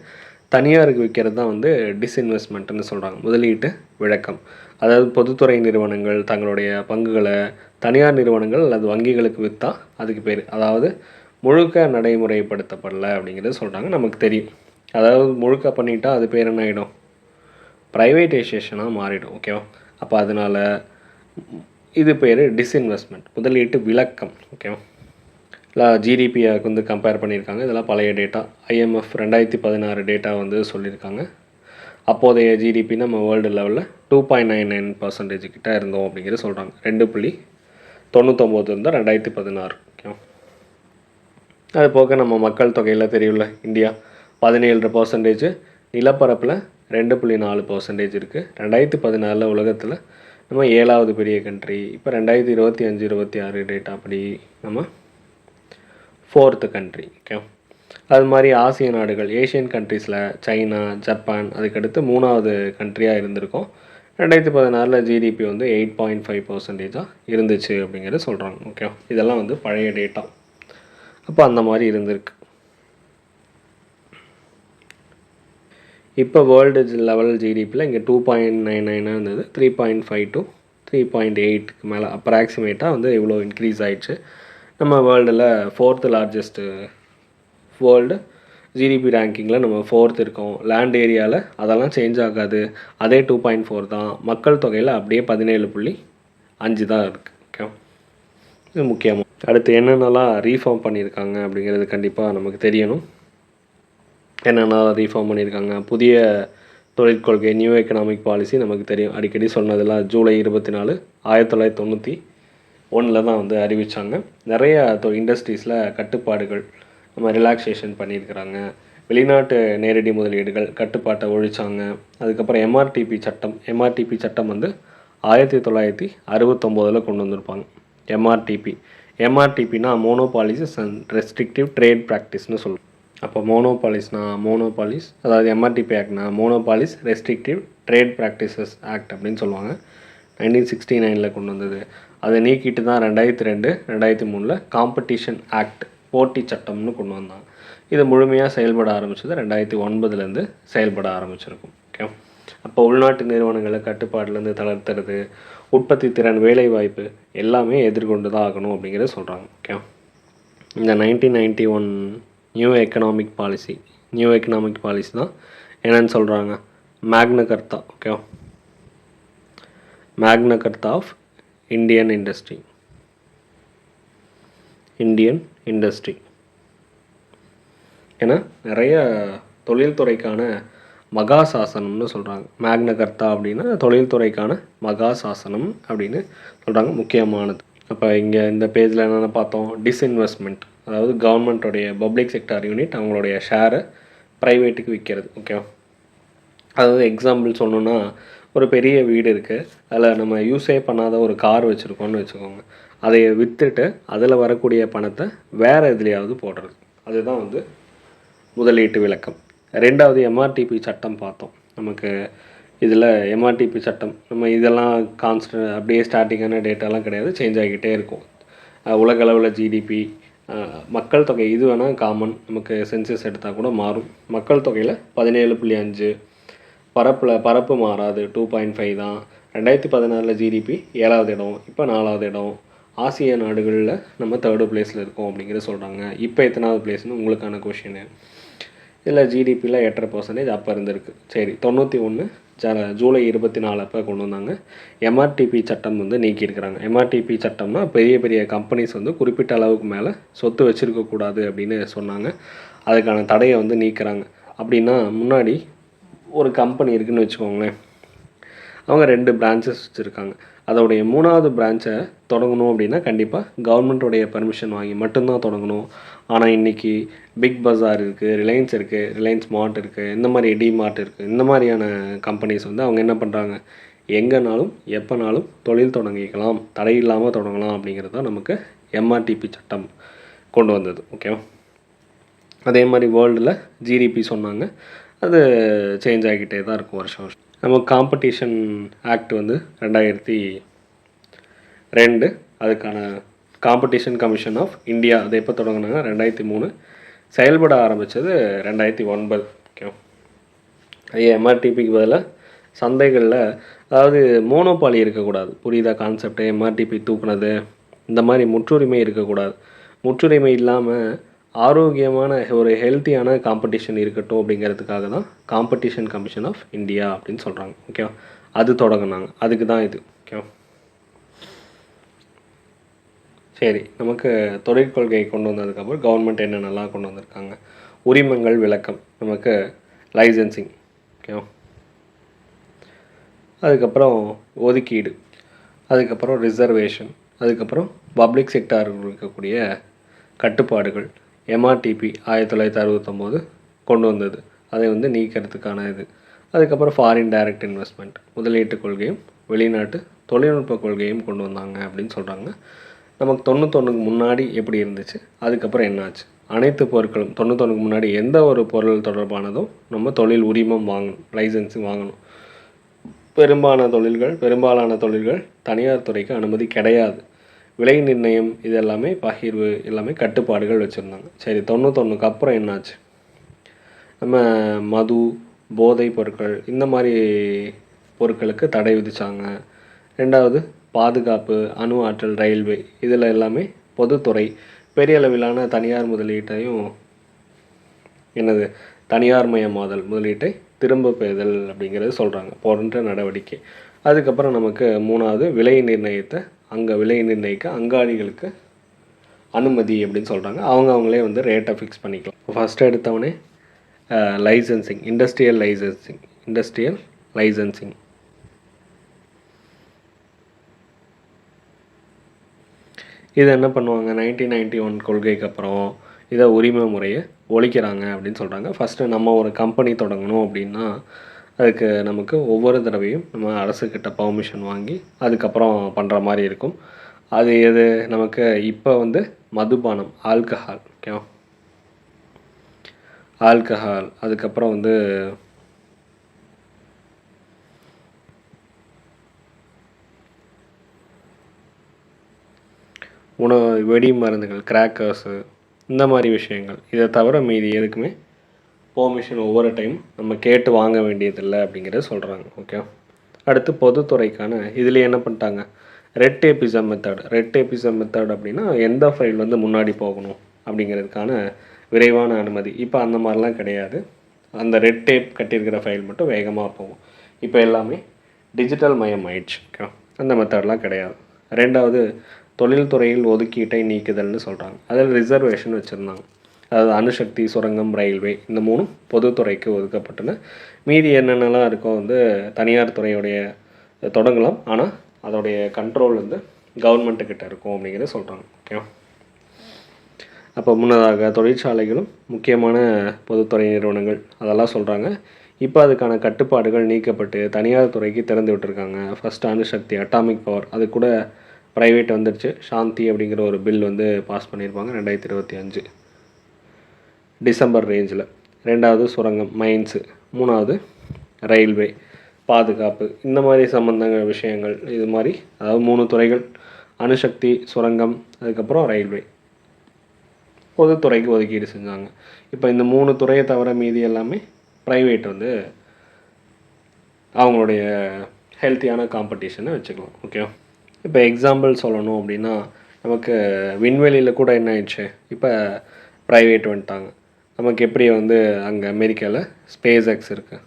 தனியாருக்கு விற்கிறது தான் வந்து டிஸ்இன்வெஸ்ட்மெண்ட்டுன்னு சொல்கிறாங்க, முதலீட்டு விளக்கம். அதாவது பொதுத்துறை நிறுவனங்கள் தங்களுடைய பங்குகளை தனியார் நிறுவனங்கள் அல்லது வங்கிகளுக்கு விற்றா அதுக்கு பேர், அதாவது முழுக்க நடைமுறைப்படுத்தப்படலை அப்படிங்கிறது சொல்கிறாங்க. நமக்கு தெரியும், அதாவது முழுக்க பண்ணிட்டா அது பேர் என்ன ஆகிடும், ப்ரைவேட்டைசேஷனாக மாறிடும். ஓகேவா. அப்போ அதனால் இது பேர் டிஸ்இன்வெஸ்ட்மெண்ட், முதலீட்டு விளக்கம். ஓகேவா. இல்லை ஜிடிபியை வந்து கம்பேர் பண்ணியிருக்காங்க. இதெல்லாம் பழைய டேட்டா, IMF 2016 டேட்டா வந்து சொல்லியிருக்காங்க. அப்போதைய ஜிடிபி நம்ம வேர்ல்டு லெவலில் 2.99% கிட்ட இருந்தோம் அப்படிங்கிறது சொல்கிறாங்க. 2.99 இருந்தால் 2016. ஓகே. அது போக நம்ம மக்கள் தொகையில் தெரியும்ல, இந்தியா 17%, நிலப்பரப்பில் 2.4% இருக்குது. 2016 உலகத்தில் நம்ம 7வது பெரிய கண்ட்ரி. இப்போ 2025-26 டேட்டா அப்படி நம்ம 4th கண்ட்ரி. ஓகே. அது மாதிரி ஆசிய நாடுகள் ஏஷியன் கண்ட்ரீஸில் சைனா, ஜப்பான் அதுக்கடுத்து 3வது கண்ட்ரியாக இருந்திருக்கும். 2016 ஜிடிபி வந்து 8.5% இருந்துச்சு அப்படிங்கிறது சொல்கிறாங்க. ஓகே. இதெல்லாம் வந்து பழைய டேட்டா. அப்போ அந்த மாதிரி இருந்திருக்கு. இப்போ வேர்ல்டு லெவல் ஜிடிபியில் இங்கே 2.99 இருந்தது, 3.5 to 3.8க்கு மேலே அப்ராக்சிமேட்டாக வந்து இவ்வளோ இன்க்ரீஸ் ஆகிடுச்சு. நம்ம வேர்ல்டில் 4th லார்ஜஸ்ட்டு வேர்ல்டு ஜிடிபி ரேங்கிங்கில் நம்ம 4th இருக்கோம். லேண்ட் ஏரியாவில் அதெல்லாம் சேஞ்ச் ஆகாது, அதே 2.4 தான். மக்கள் தொகையில் அப்படியே 17.5 தான் இருக்குது. ஓகே. இது முக்கியமாக அடுத்து என்னென்னலாம் ரீஃபார்ம் பண்ணியிருக்காங்க அப்படிங்கிறது கண்டிப்பாக நமக்கு தெரியணும். என்னென்னலாம் ரீஃபார்ம் பண்ணியிருக்காங்க, புதிய தொழிற்கொள்கை நியூ எக்கனாமிக் பாலிசி நமக்கு தெரியும், அடிக்கடி சொன்னதெல்லாம் ஜூலை 24, 1991 தான் வந்து அறிவித்தாங்க. நிறைய இண்டஸ்ட்ரீஸில் கட்டுப்பாடுகள் நம்ம ரிலாக்ஸேஷன் பண்ணியிருக்கிறாங்க. வெளிநாட்டு நேரடி முதலீடுகள் கட்டுப்பாட்டை ஒழிச்சாங்க. அதுக்கப்புறம் எம்ஆர்டிபி சட்டம் வந்து 1969 கொண்டு வந்திருப்பாங்க. எம்ஆர்டிபினா மோனோபாலிசிஸ் அண்ட் ரெஸ்ட்ரிக்டிவ் ட்ரேட் ப்ராக்டிஸ்னு சொல்லுவோம். அப்போ மோனோபாலிஸ் அதாவது எம்ஆர்டிபி ஆக்ட்னா monopolies restrictive trade practices act அப்படின்னு சொல்லுவாங்க. 1969 கொண்டு வந்தது. அதை நீக்கிட்டு தான் 2002, 2003 காம்படிஷன் ஆக்ட் போட்டி சட்டம்னு கொண்டு வந்தாங்க. இது முழுமையாக செயல்பட ஆரம்பித்தது 2009 செயல்பட ஆரம்பிச்சிருக்கும். ஓகே. அப்போ உள்நாட்டு நிறுவனங்களை கட்டுப்பாடுலேருந்து தளர்த்துறது, உற்பத்தி திறன், வேலைவாய்ப்பு எல்லாமே எதிர்கொண்டு தான் ஆகணும் அப்படிங்கிறத சொல்கிறாங்க. ஓகே. இந்த 1991 நியூ எக்கனாமிக் பாலிசி தான் என்னென்னு சொல்கிறாங்க, மேக்னா கர்த்தா. ஓகே. மேக்னா கர்த்தா ஆஃப் இந்தியன் இண்டஸ்ட்ரி. ஏன்னா நிறைய தொழில்துறைக்கான மகா சாசனம்னு சொல்கிறாங்க. மேக்னா கர்த்தா அப்படின்னா தொழில்துறைக்கான மகா சாசனம் அப்படின்னு சொல்கிறாங்க, முக்கியமானது. அப்போ இங்கே இந்த பேஜில் என்னென்ன பார்த்தோம், டிஸ்இன்வெஸ்ட்மெண்ட், அதாவது கவர்மெண்ட்டோடைய பப்ளிக் செக்டார் யூனிட் அவங்களுடைய ஷேரை ப்ரைவேட்டுக்கு விற்கிறது. ஓகே. அதாவது எக்ஸாம்பிள் சொல்லணுன்னா, ஒரு பெரிய வீடு இருக்குது, அதில் நம்ம யூஸே பண்ணாத ஒரு கார் வச்சுருக்கோன்னு வச்சுக்கோங்க. அதை விற்றுட்டு அதில் வரக்கூடிய பணத்தை வேறு எதுலையாவது போடுறது, அதுதான் வந்து முதலீட்டு விளக்கம். 2வது எம்ஆர்டிபி சட்டம் பார்த்தோம். நமக்கு இதில் எம்ஆர்டிபி சட்டம் நம்ம இதெல்லாம் கான்ஸ்டன்ட் அப்படியே ஸ்டார்டிங்கான டேட்டாலாம் கிடையாது, சேஞ்ச் ஆகிக்கிட்டே இருக்கும். உலக அளவில் ஜிடிபி, மக்கள் தொகை இது வேணால் காமன், நமக்கு சென்சஸ் எடுத்தால் கூட மாறும். மக்கள் தொகையில் 17.5, பரப்பு மாறாது 2.5 தான். 2016 ஜிடிபி 7வது இடம், இப்போ 4வது இடம். ஆசிய நாடுகளில் நம்ம 3rd பிளேஸில் இருக்கோம் அப்படிங்கிறத சொல்கிறாங்க. இப்போ எத்தனாவது பிளேஸ்னு உங்களுக்கான கொஷின். இதில் ஜிடிபியில் 8.5% அப்போ இருந்திருக்கு. சரி, 91 ஜூலை 24 அப்போ கொண்டு வந்தாங்க. எம்ஆர்டிபி சட்டம் வந்து நீக்கியிருக்கிறாங்க. எம்ஆர்டிபி சட்டம்னா பெரிய பெரிய கம்பெனிஸ் வந்து குறிப்பிட்ட அளவுக்கு மேலே சொத்து வச்சுருக்கக்கூடாது அப்படின்னு சொன்னாங்க. அதுக்கான தடையை வந்து நீக்கிறாங்க. அப்படின்னா முன்னாடி ஒரு கம்பெனி இருக்குதுன்னு வச்சுக்கோங்களேன், அவங்க 2 பிரான்ச்சஸ் வச்சுருக்காங்க. அதோடைய 3வது பிரான்ச்சை தொடங்கணும் அப்படின்னா கண்டிப்பாக கவர்மெண்ட்டோடைய பர்மிஷன் வாங்கி மட்டும்தான் தொடங்கணும். ஆனால் இன்றைக்கி பிக் பஸார் இருக்குது, ரிலையன்ஸ் இருக்குது, ரிலையன்ஸ் மார்ட் இருக்குது, இந்த மாதிரி டிமார்ட் இருக்குது, இந்த மாதிரியான கம்பெனிஸ் வந்து அவங்க என்ன பண்ணுறாங்க, எங்கேனாலும் எப்போனாலும் தொழில் தொடங்கிக்கலாம், தடை இல்லாமல் தொடங்கலாம் அப்படிங்கிறது தான் நமக்கு எம்ஆர்டிபி சட்டம் கொண்டு வந்தது. ஓகேவா? அதே மாதிரி வேர்ல்டில் ஜிடிபி சொன்னாங்க, அது சேஞ்ச் ஆகிக்கிட்டே தான் இருக்கும் வருஷம் வருஷம். நம்ம காம்படிஷன் ஆக்ட் வந்து 2002, அதுக்கான காம்படிஷன் கமிஷன் ஆஃப் இந்தியா அதை எப்போ தொடங்கினாங்க 2003, செயல்பட ஆரம்பித்தது 2009. ஓகே, எம்ஆர்டிபிக்கு பதிலாக சந்தைகளில் அதாவது மோனோபாலி இருக்கக்கூடாது. புரியுதா கான்செப்ட்? எம்ஆர்டிபி தூக்குனது இந்த மாதிரி முற்றுரிமை இருக்கக்கூடாது. முற்றுரிமை இல்லாமல் ஆரோக்கியமான ஒரு ஹெல்த்தியான காம்படிஷன் இருக்கட்டும் அப்படிங்கிறதுக்காக தான் காம்படிஷன் கமிஷன் ஆஃப் இந்தியா அப்படின்னு சொல்கிறாங்க. ஓகேவா? அது தொடங்கினாங்க, அதுக்கு தான் இது. ஓகேவா? சரி, நமக்கு தொழிற்கொள்கை கொண்டு வந்ததுக்கப்புறம் கவர்மெண்ட் என்னென்னலாம் கொண்டு வந்திருக்காங்க? உரிமங்கள் விளக்கம், நமக்கு லைசன்சிங். ஓகேவா? அதுக்கப்புறம் ஒதுக்கீடு, அதுக்கப்புறம் ரிசர்வேஷன், அதுக்கப்புறம் பப்ளிக் செக்டாரில் இருக்கக்கூடிய கட்டுப்பாடுகள். எம்ஆர்டிபி 1969 கொண்டு வந்தது, அதை வந்து நீக்கிறதுக்கான இது. அதுக்கப்புறம் ஃபாரின் டைரக்ட் இன்வெஸ்ட்மெண்ட், முதலீட்டு கொள்கையும் வெளிநாட்டு தொழில்நுட்ப கொள்கையும் கொண்டு வந்தாங்க அப்படின்னு சொல்கிறாங்க. நமக்கு 91க்கு முன்னாடி எப்படி இருந்துச்சு, அதுக்கப்புறம் என்னாச்சு? அனைத்து பொருட்களும் 91க்கு முன்னாடி எந்த ஒரு பொருள் தொடர்பானதும் நம்ம தொழில் உரிமம் வாங்கணும், லைசன்ஸும் வாங்கணும். பெரும்பாலான தொழில்கள் தனியார் துறைக்கு அனுமதி கிடையாது. விலை நிர்ணயம் இது எல்லாமே பகிர்வு எல்லாமே கட்டுப்பாடுகள் வச்சுருந்தாங்க. சரி, 91க்கு அப்புறம் என்னாச்சு? நம்ம மது, போதைப் பொருட்கள் இந்த மாதிரி பொருட்களுக்கு தடை விதித்தாங்க. ரெண்டாவது பாதுகாப்பு, அணு ஆற்றல், ரயில்வே இதில் எல்லாமே பொதுத்துறை பெரிய அளவிலான தனியார் முதலீட்டையும் தனியார் மயமாதல் முதலீட்டை திரும்ப பெறுதல் அப்படிங்கிறது சொல்கிறாங்க போன்ற நடவடிக்கை. அதுக்கப்புறம் நமக்கு மூணாவது விலை நிர்ணயிக்க அங்காடிகளுக்கு அனுமதி அப்படின்னு சொல்கிறாங்க. அவங்களே வந்து ரேட்டை ஃபிக்ஸ் பண்ணிக்கலாம். ஃபஸ்ட்டு எடுத்தவொடனே லைசன்சிங், இண்டஸ்ட்ரியல் லைசன்சிங் இது என்ன பண்ணுவாங்க? 1991 கொள்கைக்கு அப்புறம் இதை உரிமை முறையை ஒழிக்கிறாங்க அப்படின்னு சொல்கிறாங்க. ஃபஸ்ட்டு நம்ம ஒரு கம்பெனி தொடங்கணும் அப்படின்னா அதுக்கு நமக்கு ஒவ்வொரு தடவையும் நம்ம அரசுக்கிட்ட பர்மிஷன் வாங்கி அதுக்கப்புறம் பண்ணுற மாதிரி இருக்கும். அது எது நமக்கு இப்போ வந்து மதுபானம், ஆல்கஹால். ஓகேவா? ஆல்கஹால், அதுக்கப்புறம் வந்து வெடி மருந்துகள், கிராக்கர்ஸு இந்த மாதிரி விஷயங்கள். இதை தவிர மீதி எதுக்குமே பெர்மிஷன் ஒவ்வொரு டைம் நம்ம கேட்டு வாங்க வேண்டியதில்லை அப்படிங்கிறத சொல்கிறாங்க. ஓகே, அடுத்து பொதுத்துறைக்கான இதில் என்ன பண்ணிட்டாங்க? ரெட் டேப்பிசம் மெத்தட் அப்படின்னா எந்த ஃபைல் வந்து முன்னாடி போகணும் அப்படிங்கிறதுக்கான விரைவான அனுமதி. இப்போ அந்த மாதிரிலாம் கிடையாது. அந்த ரெட் டேப் கட்டியிருக்கிற ஃபைல் மட்டும் வேகமாக போகும். இப்போ எல்லாமே டிஜிட்டல் மயம் ஆயிடுச்சு. ஓகே, அந்த மெத்தட்லாம் கிடையாது. ரெண்டாவது தொழில்துறையில் ஒதுக்கீட்டை நீக்குதல்னு சொல்கிறாங்க. அதில் ரிசர்வேஷன் வச்சுருந்தாங்க. அதாவது அணுசக்தி, சுரங்கம், ரயில்வே இந்த மூணும் பொதுத்துறைக்கு ஒதுக்கப்பட்டன. மீதி என்னென்னலாம் இருக்கோ வந்து தனியார் துறையுடைய தொடங்கலாம், ஆனால் அதோடைய கண்ட்ரோல் வந்து கவர்மெண்ட்டுக்கிட்ட இருக்கும் அப்படிங்கிறத சொல்கிறாங்க. ஓகே, அப்போ முன்னதாக தொழிற்சாலைகளும் முக்கியமான பொதுத்துறை நிறுவனங்கள் அதெல்லாம் சொல்கிறாங்க. இப்போ அதுக்கான கட்டுப்பாடுகள் நீக்கப்பட்டு தனியார் துறைக்கு திறந்து விட்டுருக்காங்க. ஃபஸ்ட்டு அணுசக்தி, அட்டாமிக் பவர், அது கூட ப்ரைவேட் வந்துடுச்சு. சாந்தி அப்படிங்கிற ஒரு பில் வந்து பாஸ் பண்ணியிருப்பாங்க 2025 டிசம்பர் ரேஞ்சில். ரெண்டாவது சுரங்கம், மைன்ஸு. மூணாவது ரயில்வே, பாதுகாப்பு, இந்த மாதிரி சம்பந்தங்கள் விஷயங்கள். இது மாதிரி அதாவது 3 துறைகள், அணுசக்தி, சுரங்கம், அதுக்கப்புறம் ரயில்வே பொதுத்துறைக்கு ஒதுக்கீடு செஞ்சாங்க. இப்போ இந்த 3 துறையை தவிர மீதி எல்லாமே ப்ரைவேட் வந்து அவங்களுடைய ஹெல்த்தியான காம்படிஷனை வச்சுக்கலாம். ஓகே, இப்போ எக்ஸாம்பிள் சொல்லணும் அப்படின்னா நமக்கு விண்வெளியில் கூட என்ன ஆயிடுச்சு, இப்போ ப்ரைவேட் வந்துட்டாங்க. நமக்கு எப்படி வந்து அங்கே அமெரிக்காவில் ஸ்பேஸ் எக்ஸ் இருக்குது,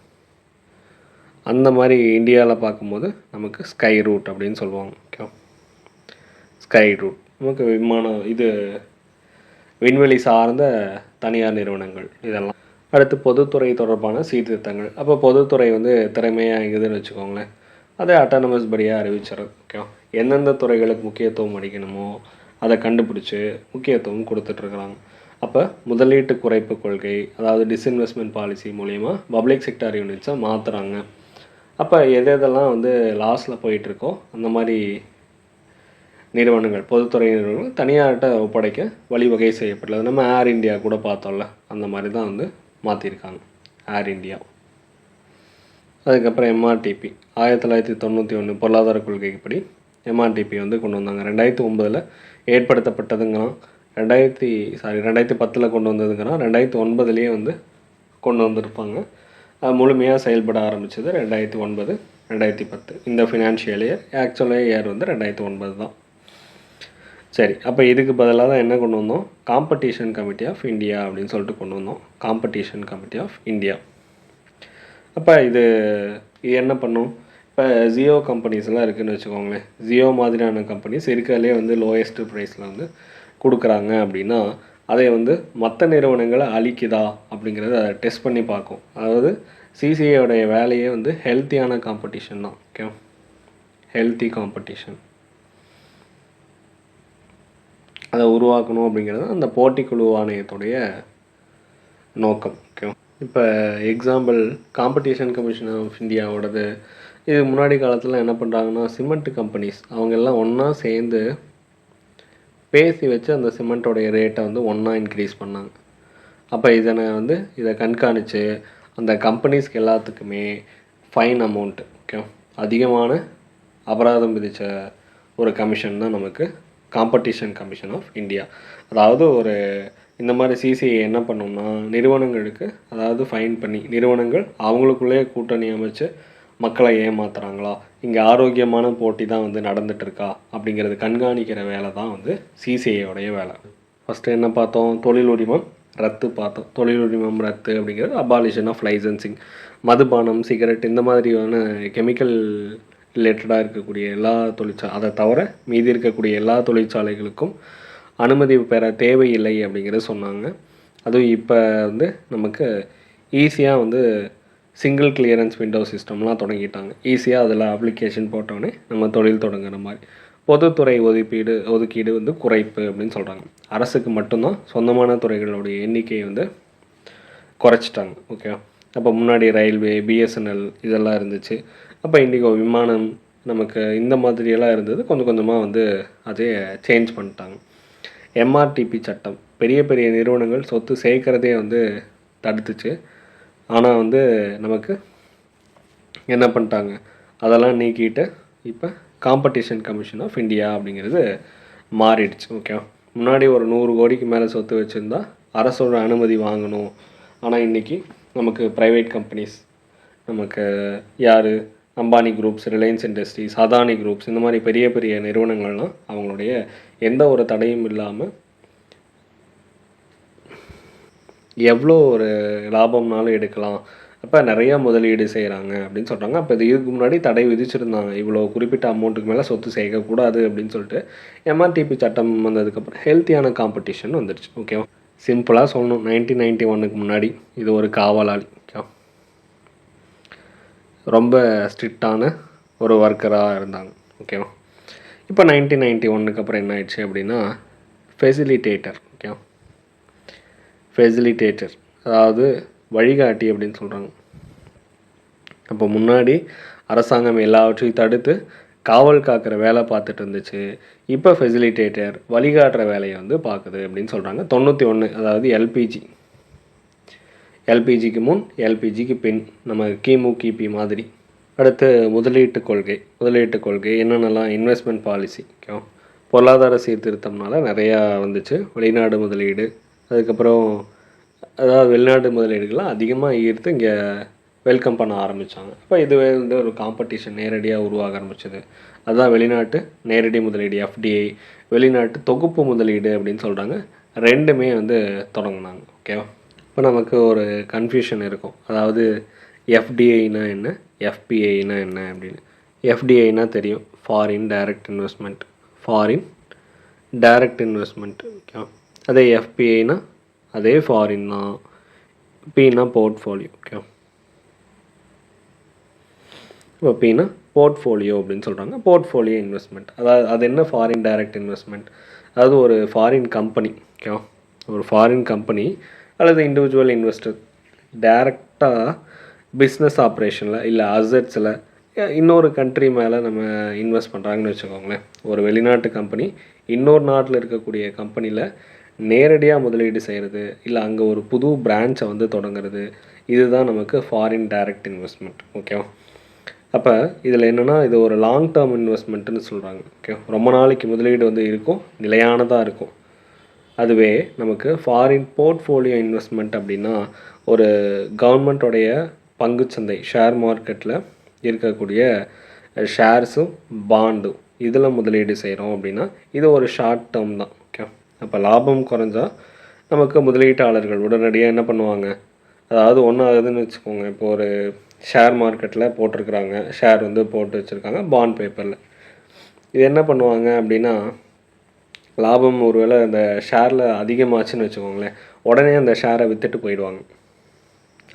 அந்த மாதிரி இந்தியாவில் பார்க்கும்போது நமக்கு ஸ்கை ரூட் அப்படின்னு சொல்லுவாங்க. ஓகே, ஸ்கை ரூட் நமக்கு விண்வெளி சார்ந்த தனியார் நிறுவனங்கள் இதெல்லாம். அடுத்து பொதுத்துறை தொடர்பான சீர்திருத்தங்கள். அப்போ பொதுத்துறை வந்து திறமையாக இருக்குதுன்னு வச்சுக்கோங்களேன், அதை அட்டானமஸ் படியாக அறிவிச்சிடும். ஓகே, எந்தெந்த துறைகளுக்கு முக்கியத்துவம் அளிக்கணுமோ அதை கண்டுபிடிச்சி முக்கியத்துவம் கொடுத்துட்ருக்குறாங்க. அப்போ முதலீட்டு குறைப்பு கொள்கை, அதாவது டிஸ்இன்வெஸ்ட்மெண்ட் பாலிசி மூலயமா பப்ளிக் செக்டார் யூனிட்ஸை மாற்றுறாங்க. அப்போ எதெல்லாம் வந்து லாஸில் போயிட்டுருக்கோ அந்த மாதிரி நிறுவனங்கள், பொதுத்துறை நிறுவனங்கள் தனியார்கிட்ட ஒப்படைக்க வழிவகை செய்யப்பட்டுள்ளது. நம்ம ஏர் இந்தியா கூட பார்த்தோம்ல, அந்த மாதிரி தான் வந்து மாற்றிருக்காங்க ஏர் இந்தியா. அதுக்கப்புறம் எம்ஆர்டிபி 1991 பொருளாதார கொள்கைப்படி எம்ஆர்டிபி வந்து கொண்டு வந்தாங்க. 2009 ஏற்படுத்தப்பட்டதுங்கிறான். 2010 கொண்டு வந்ததுங்கிறான். 2009 வந்து கொண்டு வந்திருப்பாங்க. அது முழுமையாக செயல்பட ஆரம்பித்தது 2009, 2010 இந்த ஃபினான்ஷியல் இயர். ஆக்சுவலாக இயர் வந்து 2009 தான். சரி, அப்போ இதுக்கு பதிலாக தான் என்ன கொண்டு வந்தோம்? காம்படிஷன் கமிட்டி ஆஃப் இந்தியா அப்படின்னு சொல்லிட்டு கொண்டு வந்தோம். Competition committee of India. அப்போ இது என்ன பண்ணும்? இப்போ ஜியோ கம்பெனிஸ்லாம் இருக்குதுன்னு வச்சுக்கோங்களேன். ஜியோ மாதிரியான கம்பெனிஸ் இருக்கிறதுலே வந்து லோயஸ்ட்டு ப்ரைஸில் வந்து கொடுக்குறாங்க அப்படின்னா அதை வந்து மற்ற நிறுவனங்களை அழிக்குதா அப்படிங்கிறத அதை டெஸ்ட் பண்ணி பார்க்கும். அதாவது சிசிஐயோடைய வேலையே வந்து ஹெல்த்தியான காம்படிஷன் தான். ஓகே, ஹெல்த்தி காம்படிஷன் அதை உருவாக்கணும் அப்படிங்கிறது அந்த போட்டிக்குழு ஆணையத்துடைய நோக்கம். ஓகே, இப்போ எக்ஸாம்பிள் காம்படிஷன் கமிஷன் ஆஃப் இந்தியாவோடது. இது முன்னாடி காலத்தில் என்ன பண்ணுறாங்கன்னா, சிமெண்ட் கம்பெனிஸ் அவங்க எல்லாம் ஒன்றா சேர்ந்து பேசி வச்சு அந்த சிமெண்ட்டோடைய ரேட்டை வந்து ஒன்றா இன்க்ரீஸ் பண்ணாங்க. அப்போ இதை கண்காணித்து அந்த கம்பெனிஸ்க்கு எல்லாத்துக்குமே ஃபைன் அமௌண்ட்டு, ஓகே, அதிகமான அபராதம் விதித்த ஒரு கமிஷன் தான் நமக்கு காம்படிஷன் கமிஷன் ஆஃப் இந்தியா. அதாவது இந்த மாதிரி சிசிஐ என்ன பண்ணோம்னா, நிறுவனங்களுக்கு அதாவது ஃபைன் பண்ணி நிறுவனங்கள் அவங்களுக்குள்ளேயே கூட்டணி அமைச்சு மக்களை ஏமாத்துறாங்களா, இங்கே ஆரோக்கியமான போட்டி தான் வந்து நடந்துகிட்ருக்கா அப்படிங்கிறது கண்காணிக்கிற வேலை தான் வந்து சிசிஐயோடைய வேலை. ஃபஸ்ட்டு என்ன பார்த்தோம்? தொழில் உரிமம் ரத்து பார்த்தோம். தொழில் உரிமம் ரத்து அப்படிங்கிறது அபாலிஷன் ஆஃப் லைசன்சிங். மதுபானம், சிகரெட் இந்த மாதிரியான கெமிக்கல் ரிலேட்டடாக இருக்கக்கூடிய எல்லா அதை தவிர மீதி இருக்கக்கூடிய எல்லா தொழிற்சாலைகளுக்கும் அனுமதி பெற தேவையில்லை அப்படிங்கிறது சொன்னாங்க. அதுவும் இப்போ வந்து நமக்கு ஈஸியாக வந்து சிங்கிள் கிளியரன்ஸ் விண்டோ சிஸ்டம்லாம் தொடங்கிட்டாங்க. ஈஸியாக அதில் அப்ளிகேஷன் போட்டோன்னே நம்ம தொழில் தொடங்குற மாதிரி. பொதுத்துறை ஒதுக்கீடு வந்து குறைப்பு அப்படின்னு சொல்கிறாங்க. அரசுக்கு மட்டும்தான் சொந்தமான துறைகளுடைய எண்ணிக்கையை வந்து குறைச்சிட்டாங்க. ஓகே, அப்போ முன்னாடி ரயில்வே, பிஎஸ்என்எல் இதெல்லாம் இருந்துச்சு. அப்போ இண்டிகோ விமானம் நமக்கு இந்த மாதிரியெல்லாம் இருந்தது. கொஞ்சம் கொஞ்சமாக வந்து அதே சேஞ்ச் பண்ணிட்டாங்க. எம்ஆர்டிபி சட்டம் பெரிய பெரிய நிறுவனங்கள் சொத்து சேர்க்கிறதே வந்து தடுத்துச்சு. ஆனால் வந்து நமக்கு என்ன பண்ணிட்டாங்க, அதெல்லாம் நீக்கிட்டு இப்போ காம்படிஷன் கமிஷன் ஆஃப் இந்தியா அப்படிங்கிறது மாறிடுச்சு. ஓகே, முன்னாடி ஒரு 100 கோடிக்கு மேலே சொத்து வச்சுருந்தா அரசோட அனுமதி வாங்கணும். ஆனால் இன்றைக்கி நமக்கு ப்ரைவேட் கம்பெனிஸ், நமக்கு யார், Ambani groups, Reliance industries, Adani groups இந்த மாதிரி பெரிய பெரிய நிறுவனங்கள்லாம் அவங்களுடைய எந்த ஒரு தடையும் இல்லாமல் எவ்வளோ ஒரு லாபம்னாலும் எடுக்கலாம். அப்போ நிறையா முதலீடு செய்கிறாங்க அப்படின்னு சொல்கிறாங்க. அப்போ இதுக்கு முன்னாடி தடை விதிச்சிருந்தாங்க, இவ்வளோ குறிப்பிட்ட அமௌண்ட்டுக்கு மேலே சொத்து சேர்க்கக்கூடாது அப்படின்னு சொல்லிட்டு. எம்ஆர்டிபி சட்டம் வந்ததுக்கப்புறம் ஹெல்த்தியான காம்படிஷன் வந்துடுச்சு. ஓகேவா, சிம்பிளாக சொல்லணும், 1991க்கு முன்னாடி இது ஒரு காவலாளி, ஓகே, ரொம்ப ஸ்ட்ரிக்டான ஒரு ஒர்க்கராக இருந்தாங்க. ஓகேவா, இப்போ 1991க்கு அப்புறம் என்ன ஆயிடுச்சு அப்படின்னா ஃபெசிலிட்டேட்டர். ஓகே, ஃபெசிலிட்டேட்டர் அதாவது வழிகாட்டி அப்படின்னு சொல்கிறாங்க. அப்போ முன்னாடி அரசாங்கம் எல்லாவற்றையும் தடுத்து காவல் காக்கிற வேலை பார்த்துட்டு இருந்துச்சு. இப்போ ஃபெசிலிட்டேட்டர் வழிகாட்டுற வேலையை வந்து பார்க்குது அப்படின்னு சொல்கிறாங்க. 91 அதாவது எல்பிஜிக்கு முன் எல்பிஜிக்கு பின், நம்ம கிபி மாதிரி. அடுத்து முதலீட்டு கொள்கை என்னென்னலாம்? இன்வெஸ்ட்மெண்ட் பாலிசி, ஓகே, பொருளாதார சீர்திருத்தம்னால நிறையா வந்துச்சு. வெளிநாடு முதலீடு, அதுக்கப்புறம் அதாவது வெளிநாட்டு முதலீடுகள்லாம் அதிகமாக ஈர்த்து இங்கே வெல்கம் பண்ண ஆரம்பித்தாங்க. அப்போ இதுவே வந்து ஒரு காம்படிஷன் நேரடியாக உருவாக ஆரம்பிச்சது. அதுதான் வெளிநாட்டு நேரடி முதலீடு எஃப்டிஐ, வெளிநாட்டு தொகுப்பு முதலீடு அப்படின்னு சொல்கிறாங்க. ரெண்டுமே வந்து தொடங்கினாங்க. ஓகேவா, இப்போ நமக்கு ஒரு கன்ஃபியூஷன் இருக்கும். அதாவது எஃப்டிஐனா என்ன, எஃபிஐனா என்ன அப்படின்னு. எஃப்டிஐனா தெரியும், ஃபாரின் டைரக்ட் இன்வெஸ்ட்மெண்ட், ஓகே. அதே எஃபிஐனா அதே ஃபாரின் தான். பின்னா போர்ட்ஃபோலியோ, ஓகே. இப்போ பின்னா போர்ட்ஃபோலியோ அப்படின்னு சொல்கிறாங்க. போர்ட்ஃபோலியோ இன்வெஸ்ட்மெண்ட், அதாவது அது என்ன ஃபாரின் டைரக்ட் இன்வெஸ்ட்மெண்ட், அதாவது ஒரு ஃபாரின் கம்பெனி, ஓகே, ஒரு ஃபாரின் கம்பெனி அல்லது இண்டிவிஜுவல் இன்வெஸ்டர் டைரெக்டாக பிஸ்னஸ் ஆப்ரேஷனில் இல்லை அசட்ஸில் இன்னொரு கண்ட்ரி மேலே நம்ம இன்வெஸ்ட் பண்ணுறாங்கன்னு வச்சுக்கோங்களேன். ஒரு வெளிநாட்டு கம்பெனி இன்னொரு நாட்டில் இருக்கக்கூடிய கம்பெனியில் நேரடியாக முதலீடு செய்கிறது, இல்லை அங்கே ஒரு புது பிரான்ச்சை வந்து தொடங்குறது, இதுதான் நமக்கு ஃபாரின் டைரக்ட் இன்வெஸ்ட்மெண்ட். ஓகேவா? அப்போ இதில் என்னென்னா, இது ஒரு லாங் டேர்ம் இன்வெஸ்ட்மெண்ட்டுன்னு சொல்கிறாங்க. ஓகே, ரொம்ப நாளைக்கு முதலீடு வந்து இருக்கும், நிலையானதாக இருக்கும். அதுவே நமக்கு ஃபாரின் போர்ட்ஃபோலியோ இன்வெஸ்ட்மெண்ட் அப்படின்னா, ஒரு கவர்மெண்ட்டோடைய பங்குச்சந்தை ஷேர் மார்க்கெட்டில் இருக்கக்கூடிய ஷேர்ஸும் பாண்டும் இதில் முதலீடு செய்கிறோம் அப்படின்னா, இது ஒரு ஷார்ட் டேர்ம் தான். ஓகே, அப்போ லாபம் குறைஞ்சா நமக்கு முதலீட்டாளர்கள் உடனடியாக என்ன பண்ணுவாங்க, அதாவது ஒன்றும் ஆகுதுன்னு வச்சுக்கோங்க. இப்போ ஒரு ஷேர் மார்க்கெட்டில் போட்டிருக்கிறாங்க, ஷேர் வந்து போட்டு வச்சுருக்காங்க பாண்ட் பேப்பரில். இது என்ன பண்ணுவாங்க அப்படின்னா, லாபம் ஒருவேளை அந்த ஷேரில் அதிகமாச்சுன்னு வச்சுக்கோங்களேன், உடனே அந்த ஷேரை விற்றுட்டு போயிடுவாங்க.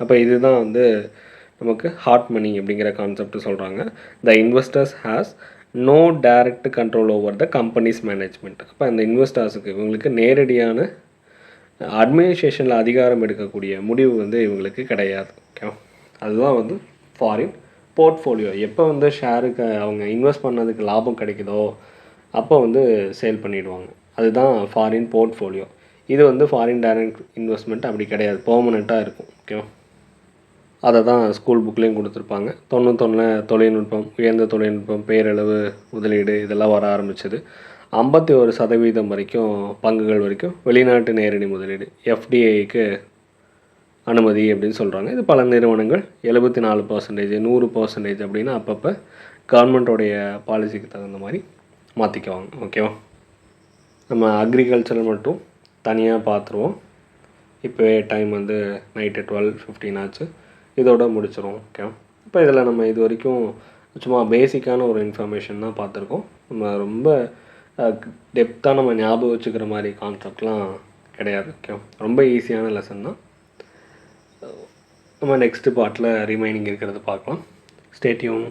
அப்போ இதுதான் வந்து நமக்கு ஹாட் மணி அப்படிங்கிற கான்செப்ட் சொல்கிறாங்க. The investors has no direct control over the companies management. அப்போ அந்த இன்வெஸ்டர்ஸுக்கு இவங்களுக்கு நேரடியான அட்மினிஸ்ட்ரேஷனில் அதிகாரம் எடுக்கக்கூடிய முடிவு வந்து இவங்களுக்கு கிடையாது. ஓகே, அதுதான் வந்து ஃபாரின் போர்ட்ஃபோலியோ. எப்போ வந்து ஷேருக்கு அவங்க இன்வெஸ்ட் பண்ணதுக்கு லாபம் கிடைக்குதோ அப்போ வந்து சேல் பண்ணிவிடுவாங்க. அதுதான் ஃபாரின் போர்ட்ஃபோலியோ. இது வந்து ஃபாரின் டைரக்ட் இன்வெஸ்ட்மெண்ட் அப்படி கிடையாது, பெர்மனெண்ட்டாக இருக்கும். ஓகேவா? அதை தான் ஸ்கூல் புக்லேயும் கொடுத்துருப்பாங்க. 91 தொழில்நுட்பம், உயர்ந்த தொழில்நுட்பம், பேரளவு முதலீடு இதெல்லாம் வர ஆரம்பிச்சது. 51% வரைக்கும் பங்குகள் வரைக்கும் வெளிநாட்டு நேரடி முதலீடு எஃப்டிஐக்கு அனுமதி அப்படின்னு சொல்கிறாங்க. இது பல நிறுவனங்கள் 74%, 100% அப்படின்னு அப்பப்போ கவர்மெண்ட்டோடைய பாலிசிக்கு தகுந்த மாதிரி மாற்றிக்குவாங்க. ஓகேவா? நம்ம அக்ரிகல்ச்சர் மட்டும் தனியாக பார்த்துருவோம். இப்போவே டைம் வந்து நைட்டு 12:15 ஆச்சு. இதோட முடிச்சிடும். ஓகே, இப்போ இதில் நம்ம இது வரைக்கும் சும்மா பேசிக்கான ஒரு இன்ஃபர்மேஷன் தான் பார்த்துருக்கோம். நம்ம ரொம்ப டெப்த்தாக நம்ம ஞாபகம் வச்சுக்கிற மாதிரி கான்செப்ட்லாம் கிடையாது. ஓகே, ரொம்ப ஈஸியான லெசன் தான். நம்ம நெக்ஸ்ட்டு பார்ட்டில் ரிமைனிங் இருக்கிறத பார்க்கலாம். Stay tune.